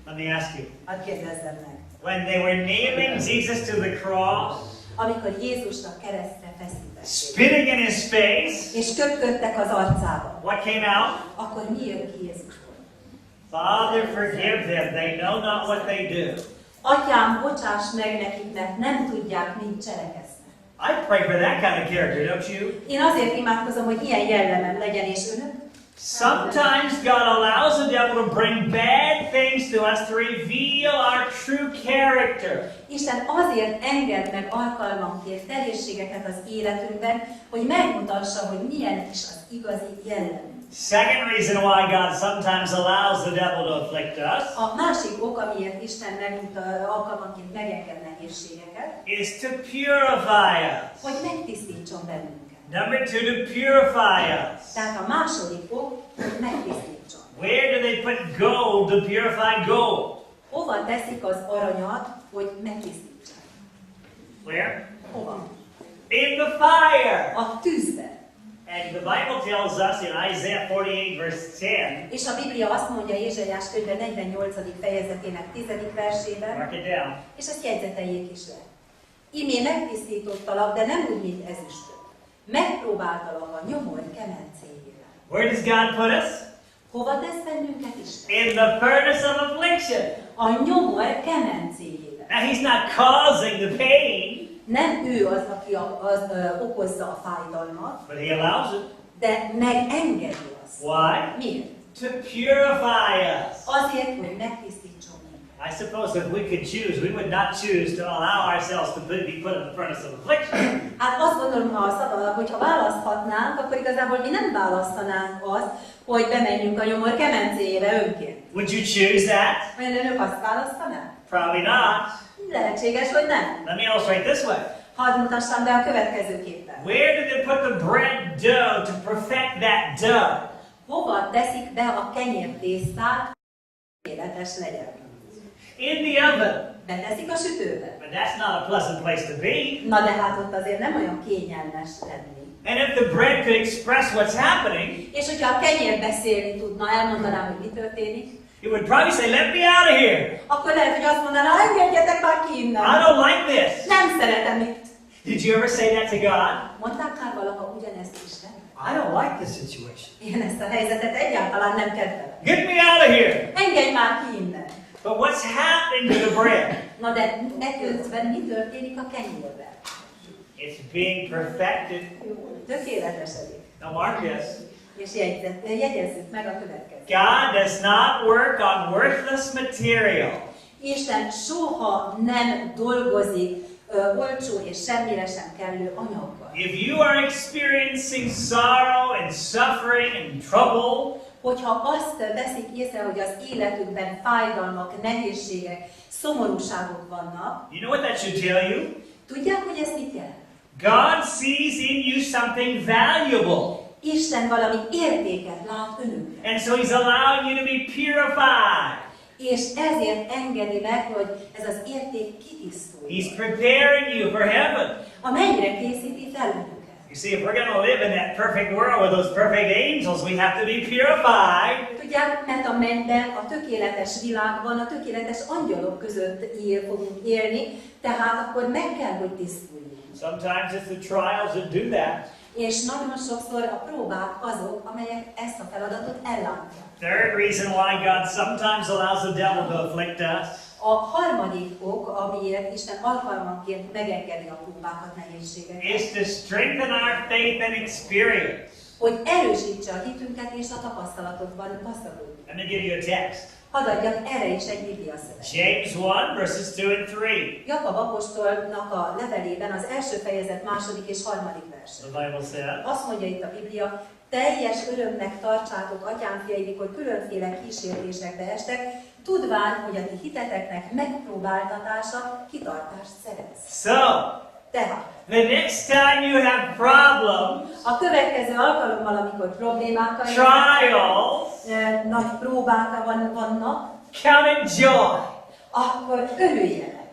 Let me ask you.
Hadd kérdezzem meg.
When they were nailing Jesus to the cross,
Amikor Jézusnak keresztre feszítették,
spitting in his face,
és köpködtek az arcába,
what came out?
akkor mi jön ki Jézusból?
Father, forgive them. They know not what they do.
Atyám, bocsáss meg nekik, mert nem tudják, mit cselekeznek.
I pray for that kind of character, don't you?
Én azért imádkozom, hogy ilyen jellemem legyen, és önök?
Sometimes God allows the devil to bring bad things to us to reveal our true character.
Isten azért enged meg alkalmanként nehézségeket az életünkben, hogy megmutassa, hogy milyen is az igazi jellemünk.
Second reason why God sometimes allows the devil to afflict us
A másik ok, amiért Isten alkalmanként megenged nehézségeket,
is to purify us.
hogy megtisztítson bennünket.
Number two, to purify us.
Tehát a második ok, hogy megtisztítson.
Where do they put gold to purify gold?
Hova teszik az aranyat, hogy megtisztítsák?
Where?
Hova?
In the fire.
A tűzben.
And the Bible tells us in Isaiah 48 verse 10,
És a Biblia azt mondja Ézsaiás könyve 48. fejezetének 10. versében,
mark it down,
és ezt jegyzeteljék is le. Imé megtisztítottalak, de nem úgy, mint ezüstöt. Megpróbáltalak a nyomor kemencéjével.
where does God put us?
Hova tesz bennünket Isten?
In the furnace of affliction.
A nyomor kemencéjével.
Now he's not causing the pain,
Nem ő az, aki okozza a fájdalmat,
but he allows it.
de megengedi azt.
Why?
Miért?
To purify us.
Azért, hogy megtisztítson minket.
I suppose if we could choose, we would not choose to allow ourselves to be put in the furnace of affliction.
Hát azt gondolom, hogyha választhatnánk, akkor igazából mi nem választanánk azt, hogy bemenjünk a nyomor kemencéjébe önként.
Would you choose that?
Mert önök azt választanák?
Probably not.
Lehetséges, hogy nem.
Let me illustrate this way.
Hadd mutassam be a következőképpen.
Where do they put the bread dough to perfect that dough?
Hova teszik be a kenyértésztát, hogy életes legyen?
In the oven.
Beteszik a sütőbe.
But that's not a pleasant place to be.
Na de hát ott azért nem olyan kényelmes lenni.
And if the bread could express what's happening,
És hogyha a kenyér beszélni tudna, elmondaná, hogy mi történik,
it would probably say, let me out of here.
akkor lehet, hogy azt mondaná, engedjetek már ki innen.
I don't like this.
Nem szeretem itt.
Did you ever say that to God?
Mondták már valaha ugyanezt Isten?
I don't like this situation.
Én ezt a helyzetet egyáltalán nem kedvelem.
Get me out of here.
Engedj már ki innen.
But what's happening to the bread?
Na de ekközben mi történik a kenyérben?
It's being perfected.
Tökéletesedik.
Now mark this.
És jegyezzük meg a következőt.
God does not work on worthless material.
Isten soha nem dolgozik olcsó és semmire sem kellő anyaggal.
If you are experiencing sorrow and suffering and trouble,
Hogyha azt veszik észre, hogy az életükben fájdalmak, nehézségek, szomorúságok vannak,
you know what that should tell you?
tudják, hogy ez mit jelent?
God sees in you something valuable.
Isten valami értéket lát önökben.
And so he's allowing you to be purified.
És ezért engedi meg, hogy ez az érték kitisztuljon.
He's preparing you for heaven.
A mennyre készíti fel önöket.
You see, if we're going to live in that perfect world with those perfect angels, we have to be purified.
Tudják, mert a mennyben, a tökéletes világban, a tökéletes angyalok között fogunk élni, tehát akkor meg kell, hogy tisztuljunk.
Sometimes it's the trials that do that.
És nagyon sokszor a próbák azok, amelyek ezt a feladatot ellátják.
Third reason why God sometimes allows the devil to afflict us
A harmadik ok, amiért Isten alkalmanként megengedi a próbákat, nehézségeket,
is to strengthen our faith and experience.
hogy erősítse a hitünket és a tapasztalatokban gazdagodjunk.
Let me give you a text.
Hadd adjak erre is egy Biblia szöveget.
James 1, verses 2 and 3.
Jakab apostolnak a levelében az első fejezet második és harmadik vers.
The Bible says,
Azt mondja itt a Biblia, teljes örömnek tartsátok, atyámfiaidik, hogy különféle kísértésekbe estek, tudván, hogy a ti hiteteknek megpróbáltatása kitartást szerez.
so,
Tehát,
the next time you have problems,
a következő alkalommal, amikor problémákkal
trials,
nagy próbák vannak,
count it joy.
akkor örüljenek.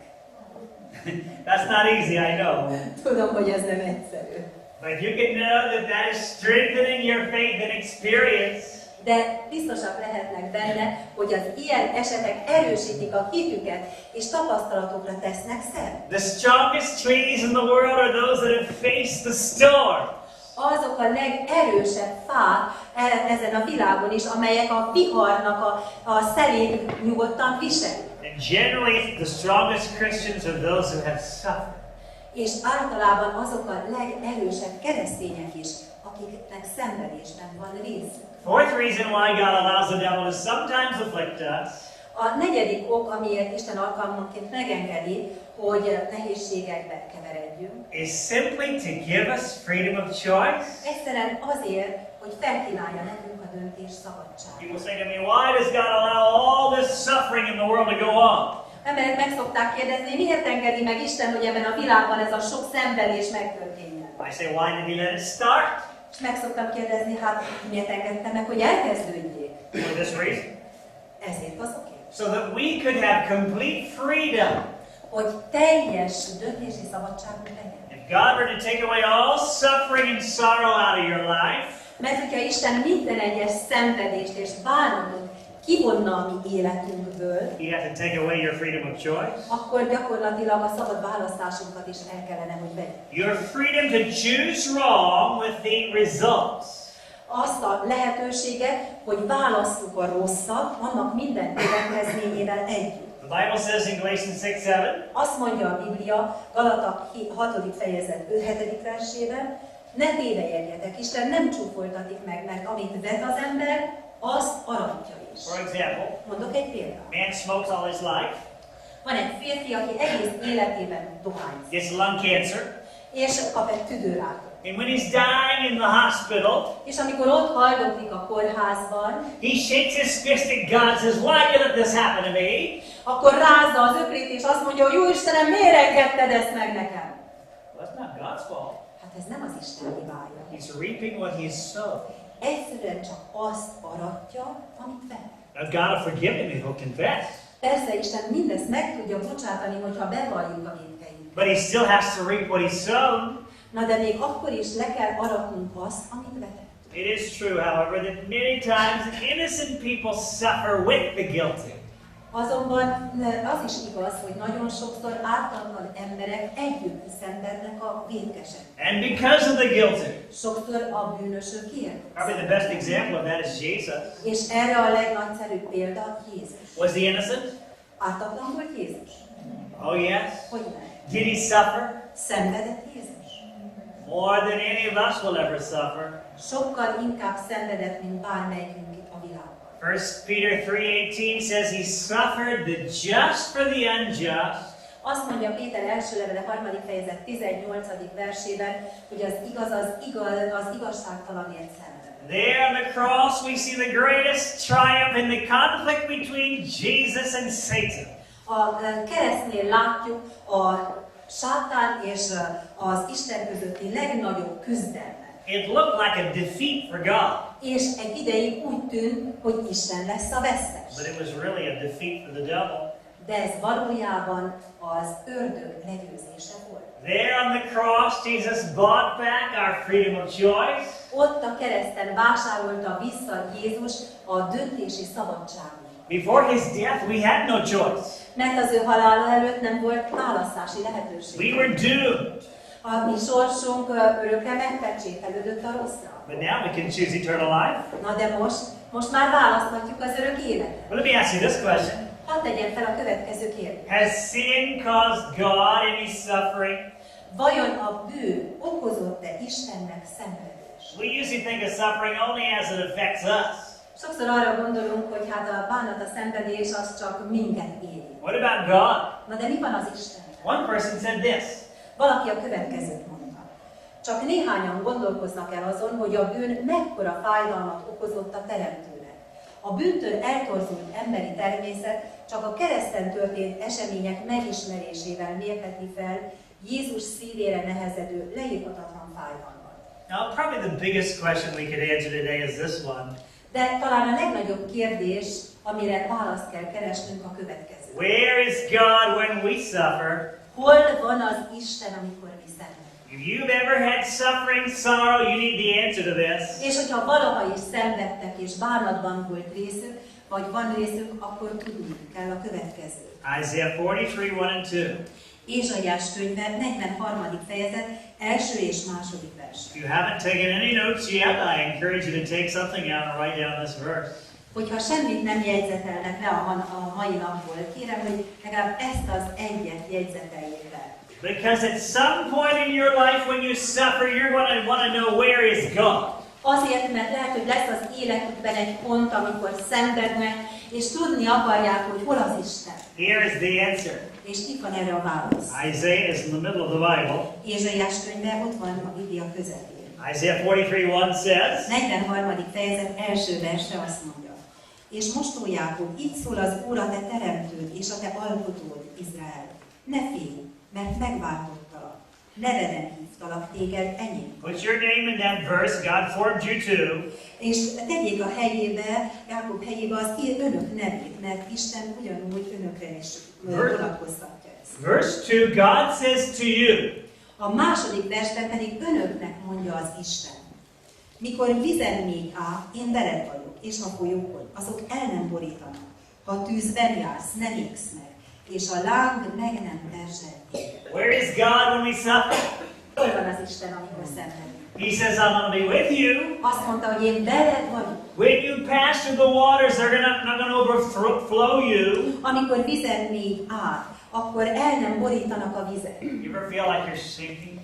That's not easy, I know.
Tudom, hogy ez nem egyszerű.
But you can know that that is strengthening your faith and experience.
De biztosak lehetnek benne, hogy az ilyen esetek erősítik a hitüket, és tapasztalatokra tesznek szert.
The strongest trees in the world are those that have faced the storm.
Azok a legerősebb fák ezen a világon is, amelyek a viharnak a szelét nyugodtan viselik.
And generally, the strongest Christians are those who have suffered.
És általában azok a legerősebb keresztények is, akiknek szenvedésben van részük.
Fourth reason why God allows the devil to sometimes afflict us
A negyedik ok, amiért Isten alkalmanként megengedi, hogy nehézségekbe keveredjünk,
is simply to give us freedom of choice.
egyszerűen azért, hogy felkínálja nekünk a döntés szabadságot.
People say to me, why does God allow all this suffering in the world to go on?
Emberek meg szokták kérdezni, miért engedi meg Isten, hogy ebben a világban ez a sok szenvedés megtörténjen.
I say, why did he let it start?
És meg szoktam kérdezni, hát miért engedte meg, hogy elkezdődjék?
For this reason.
Ezért azokért.
So that we could have complete freedom.
Hogy teljes döntési szabadságunk legyen.
If God were to take away all suffering and sorrow out of your life,
Mert hogyha Isten minden egyes szenvedést és bánatot kivonna a mi életünkből,
He'd have to take away your freedom of choice.
akkor gyakorlatilag a szabad választásunkat is el kellene, hogy vegyük.
Your freedom to choose wrong with the results.
Azt a lehetőséget, hogy válasszuk a rosszat, annak minden következményével együtt.
The Bible says in Galatians 6:7,
Azt mondja a Biblia, Galata 6. fejezet 5-7. versében, ne tévejedjetek, Isten nem csúfoltatik meg, mert amit vet az ember, azt aratja is.
for example,
Mondok egy példát.
man smokes all his life,
Van egy férfi, aki egész életében dohányzik,
gets lung cancer,
és kap egy tüdőrákot.
and when he's dying in the hospital,
És amikor ott haldoklik a kórházban,
he shakes his fist at God and says, why did you let this happen to me?
akkor rázza az ökrét, és azt mondja, hogy jó Istenem, miért engedted ezt meg nekem?
Well, that's not God's fault.
Hát ez nem az Isten hibája.
He's reaping what he has sown.
Egyszerűen csak azt aratja, amit vet.
Now, God will forgive him if he'll confess.
Persze Isten mindezt meg tudja bocsátani, hogyha bevalljuk a vétkeink.
But he still has to reap what he's sown.
Na de még akkor is le kell aratnunk azt, amit vetett.
It is true, however, that many times innocent people suffer with the guilty.
Azonban az is igaz, hogy nagyon sokszor ártatlan emberek együtt szenvednek a vétkesek.
And because of the guilty.
Sokszor a bűnösökért.
Probably the best example of that is Jesus.
És erre a legnagyszerűbb példa Jézus.
Was he innocent?
Ártatlan volt Jézus?
Oh, yes.
Hogy nem?
Did he suffer?
Szenvedett Jézus?
More than any of us will ever suffer.
Sokkal inkább szenvedett, mint bármelyikünk a világban.
1 Peter 3:18 says he suffered the just for the unjust.
Azt mondja Péter első levele 3. fejezet 18. versében, hogy az igazságtalanért szenved.
There on the cross we see the greatest triumph in the conflict between Jesus and Satan.
A keresztnél látjuk a sátán és az Isten közötti legnagyobb küzdelmet.
It looked like a defeat for God,
És egy ideig úgy tűnt, hogy Isten lesz a vesztes.
but it was really a defeat for the devil.
De ez valójában az ördög legyőzése volt.
There on the cross, Jesus bought back our freedom of choice.
Ott a kereszten vásárolta vissza Jézus a döntési szabadságot.
Before his death, we had no choice.
Mert az ő halála előtt nem volt választási lehetőség.
We were doomed.
A mi sorsunk örökre megpecsételődött a rosszra.
But now we can choose eternal life.
Na de most már választhatjuk az örök életet.
Well, let me ask you this question.
Hadd tegyem fel a következő kérdést.
Has sin caused God any suffering?
Vajon a bűn okozott-e Istennek szenvedést?
We usually think of suffering only as it affects us.
Sokszor arra gondolunk, hogy hát a bánat, a szenvedés az csak minket éri.
What about God?
Na de mi van az Isten?
One person said this.
Valaki a következőt mondta. Csak néhányan gondolkoznak el azon, hogy a bűn mekkora fájdalmat okozott a teremtőnek. A bűntől eltorzult emberi természet csak a kereszten történt események megismerésével mérheti fel Jézus szívére nehezedő, leírhatatlan fájdalmat.
Now, probably the biggest question we could answer today is this one.
De talán a legnagyobb kérdés, amire választ kell keresnünk, a következő.
Where is God when we suffer?
Hol van az Isten, amikor mi szenvedünk?
If you've ever had suffering, sorrow, you need the answer to this.
És hogyha valaha is szenvedtek és bánatban volt részük, vagy van részük, akkor tudnunk kell a következőt.
Isaiah 43, 1 and 2.
Ézsaiás könyve, 43. fejezet, első és második vers.
If you haven't taken any notes yet, I encourage you to take something out and write down this verse.
Hogyha semmit nem jegyzetelnek le a mai napból, kérem, hogy legalább ezt az egyet jegyzeteljék le.
Because at some point in your life when you suffer, you're going to want to know where is God.
Azért, mert lehet, hogy lesz az életükben egy pont, amikor szenvednek, és tudni akarják, hogy hol az Isten.
Here is the answer.
És itt van erre a válasz.
Isaiah is in the middle of the Bible.
Ézsaiás könyve ott van a Biblia közepén.
Isaiah 43, 1 says,
43. fejezet első verse azt mondja. És most, ó Jákob, így szól az Úr, a te teremtőd és a te alkotód, Izrael. Ne félj, mert megváltottalak. Neveden hívtalak téged, enyém.
put your name in that verse. God formed you too.
És tegyék a helyébe, Jákob helyébe az önök nevét, mert Isten ugyanúgy önökre is vonatkoztatja ezt.
Verse 2, God says to you,
A második versben pedig önöknek mondja az Isten. Mikor vizen még áll, én veled vagyok, és a folyókon, azok el nem borítanak. Ha tűzben jársz, nem égsz meg, és a láng meg nem perzsel téged.
where is God when we suffer?
Hol van az Isten, amikor szenvedünk?
He says, I'm going to be with you.
Azt mondta, hogy én veled vagyok.
When you pass through the waters, they're not going to overflow you.
Amikor vizen még áll, akkor el nem borítanak a vizek.
You ever feel like you're sinking?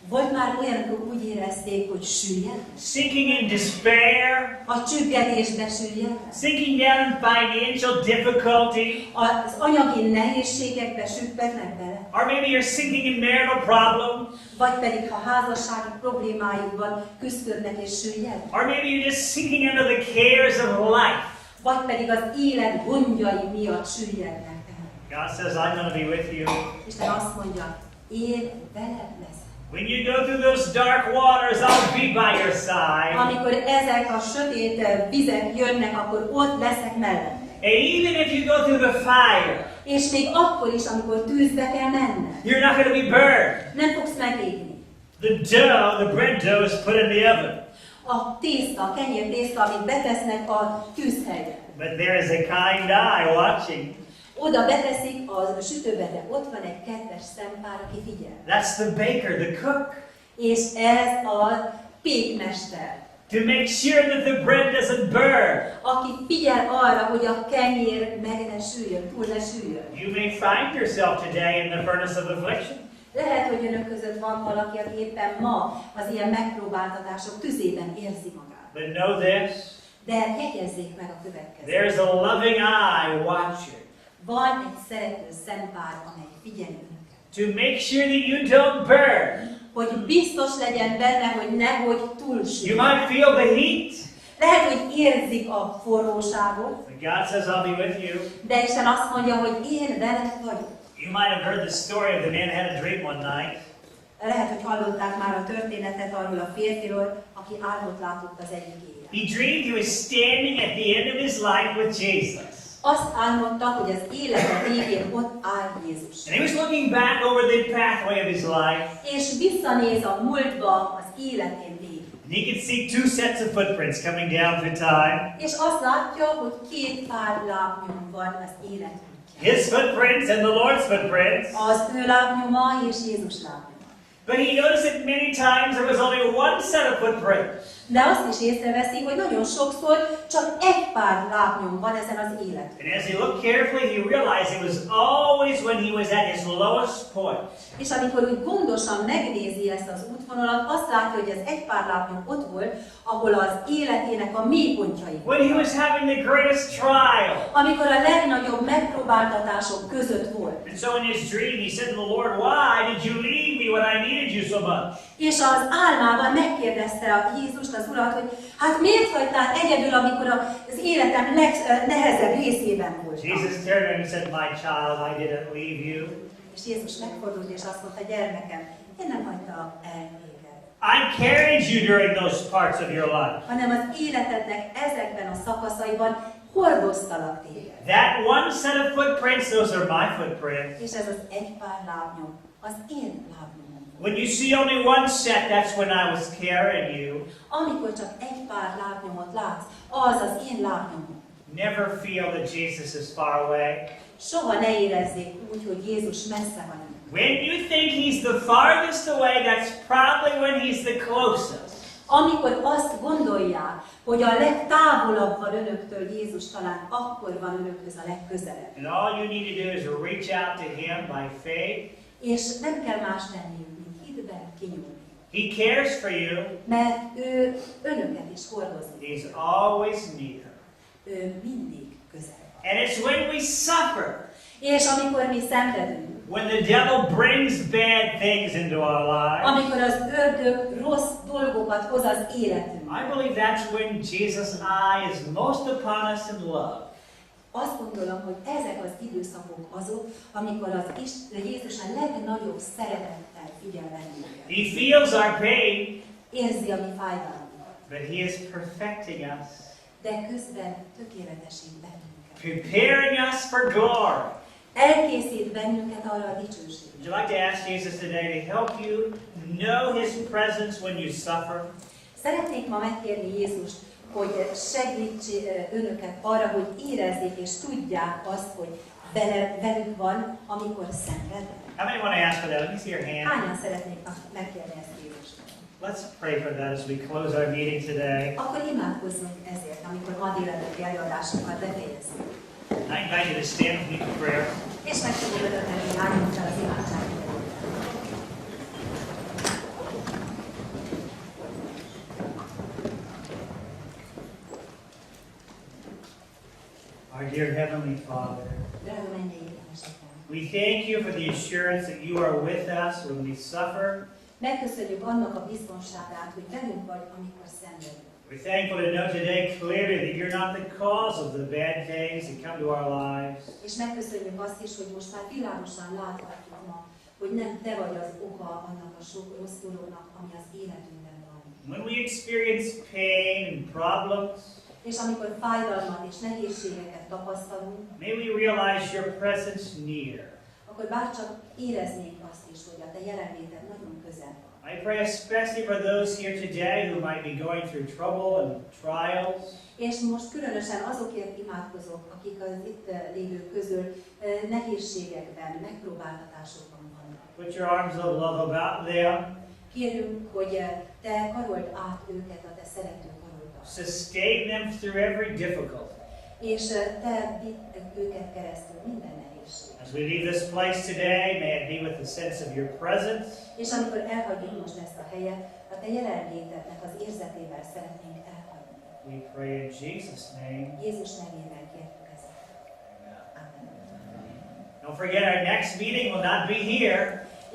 Volt már olyan, amikor úgy érezték, hogy süllyed?
Sinking in despair?
A csüggedésbe süllyed?
Sinking down in financial difficulty?
Az anyagi nehézségekbe süppednek bele?
Or maybe you're sinking in marital problems?
Vagy pedig, ha házassági problémájukban küzdködnek és süllyed?
Or maybe you're just sinking under the cares of life?
Vagy pedig az élet gondjai miatt süllyednek el?
God says, I'm going to be with you.
Isten azt mondja, én veled leszek.
When you go through those dark waters, I'll be by your side.
Amikor ezek a sötét vizek jönnek, akkor ott leszek mellett.
And even if you go through the fire,
És még akkor is, amikor tűzbe kell menned,
you're not going to be burned.
nem fogsz megégni.
The bread dough is put in the oven.
A tészta, a kenyér tészta, amit betesznek a tűzhelyre.
But there is a kind eye watching.
Oda beteszik a sütőbe, de ott van egy kedves szempár, aki figyel.
That's the baker, the cook.
És ez a pékmester,
To make sure that the bread doesn't burn.
aki figyel arra, hogy a kenyér meg ne süljön, túl ne süljön.
You may find yourself today in the furnace of affliction.
Lehet, hogy önök között van valaki, aki éppen ma az ilyen megpróbáltatások tüzében érzi magát.
But know this,
De jegyezzék meg a következőt.
there's a loving eye watching.
Van egy szerető szempár, amely figyel önöket.
To make sure that you don't burn.
Hogy biztos legyen benne, hogy nehogy túlsüljön.
You might feel the heat.
Lehet, hogy érzik a forróságot,
But God says, I'll be with you.
de Isten azt mondja, hogy én veled vagyok.
You might have heard the story of the man who had a dream one night.
Lehet, hogy hallották már a történetet arról a férfiról, aki álmot látott az egyik éjjel.
He dreamed he was standing at the end of his life with Jesus.
Azt álmodta, hogy az élete végén ott áll Jézus.
And he was looking back over the pathway of his life.
És visszanéz a múltba az életén végig.
And he could see two sets of footprints coming down through time.
És azt látja, hogy két pár lábnyom van az életünkön.
His footprints and the Lord's footprints.
Az ő lábnyoma és Jézus lábnyoma.
But he noticed that many times there was only one set of footprints.
De azt is észreveszi, hogy nagyon sokszor csak egy pár lábnyom van ezen az életen.
And as he looked carefully, he realized it was always when he was at his lowest point.
És amikor úgy gondosan megnézi ezt az útvonalat, azt látja, hogy ez egy pár lábnyom ott volt, ahol az életének a mélypontjai
When he was having the greatest trial.
amikor a legnagyobb megpróbáltatások között volt.
And so in his dream he said to the Lord, "Why did you leave me when I needed you so much?"
És az álmában megkérdezte a Jézust, az Urat, hogy hát miért hagytál egyedül, amikor az életem legnehezebb részében volt.
Jesus turned and he said, "My child, I didn't leave you.
És Jézus megfordult és azt mondta, gyermekem, én nem hagytam el téged,
I carried you during those parts of your life."
hanem az életednek ezekben a szakaszaiban hordoztalak téged.
That one set of footprints, those are my footprints.
És ez az egy pár lábnyom, az én lábnyomom.
When you see only one set, that's when I was carrying you.
Amikor csak egy pár lábnyomot látsz, az az én lábnyomom.
Never feel that Jesus is far away.
Soha ne érezzék úgy, hogy Jézus messze van.
When you think he's the farthest away, that's probably when he's the closest.
Amikor azt gondolják, hogy a legtávolabb van önöktől Jézus, talán akkor van önökhöz a legközelebb.
And all you need to do is reach out to him by faith.
És nem kell más tenniük, mint hitben kinyúlni.
He cares for you.
Mert ő önöket is hordozni.
He's always near.
Ő mindig közel van.
And it's when we suffer,
És amikor mi szenvedünk,
when the devil brings bad things into our lives,
amikor az ördög rossz dolgokat hoz az életünkbe,
I believe that's when Jesus' eye is most upon us in love.
azt gondolom, hogy ezek az időszakok azok, amikor az Jézus a legnagyobb szeretettel figyel bennünket.
He feels our pain,
Érzi a mi fájdalmunkat,
but he is perfecting us,
de közben tökéletesít bennünket.
preparing us for glory.
Elkészít bennünket arra a dicsőségre.
Would you like to ask Jesus today to help you know his presence when you suffer?
Szeretnék ma megkérni Jézust, hogy segítse önöket arra, hogy érezzék és tudják azt, hogy velük van, amikor szenvednek.
How many want to ask for that? Let me see your hand.
Hányan szeretnék megkérni ezt Jézust?
Let's pray for that as we close our meeting today.
Akkor imádkozzunk ezért, amikor ma délelőtti előadásunkat befejezzük.
I invite you to stand with me for prayer.
És meg fogom önöknek, hogy álljunk fel az imádságot.
Our dear Heavenly Father,
Drága mennyei édesetem,
we thank you for the assurance that you are with us when we suffer.
megköszönjük annak a biztonságát, hogy velünk vagy, amikor szenvedünk.
We're thankful to know today clearly that you're not the cause of the bad things that come to our lives.
És megköszönjük azt is, hogy most már világosan láthatjuk ma, hogy nem te vagy az oka annak a sok rossz dolognak, ami az életünkben van.
When we experience pain and problems,
És amikor fájdalmat és nehézségeket tapasztalunk,
may we realize your presence near.
akkor bárcsak éreznénk azt is, hogy a te jelenléted nagyon közel van.
I pray especially for those here today who might be going through trouble and trials.
És most különösen azokért imádkozok, akik az itt lévők közül nehézségekben, megpróbáltatásokban vannak.
Put your arms of love about them.
Kérünk, hogy te karold át őket a te szerető karoddal.
Sustain them through every difficulty.
És te vidd őket keresztül minden nehézség.
As we leave this place today, may it be with the sense of your presence.
És amikor elhagyjuk most ezt a helyet, a te jelenlétednek az érzetével szeretnénk elhagyni.
We pray in Jesus' name.
Jézus nevében kértük ezt. Amen.
Don't forget, our next meeting will not be here.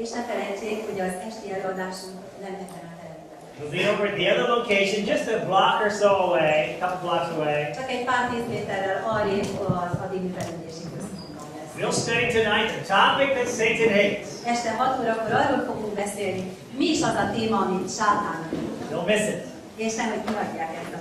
És ne felejtsék, hogy az esti előadásunk nem ebben a teremben.
It'll be over at the other location, just a block or so away, a couple blocks away.
Csak egy pár 10 méterrel arrébb az addig művelődési központban lesz.
We'll study tonight the topic that Satan hates.
Este 6 órakor arról fogunk beszélni, mi is az a téma, amit sátán.
Don't miss it.
És nem, hogy kihagyják ezt a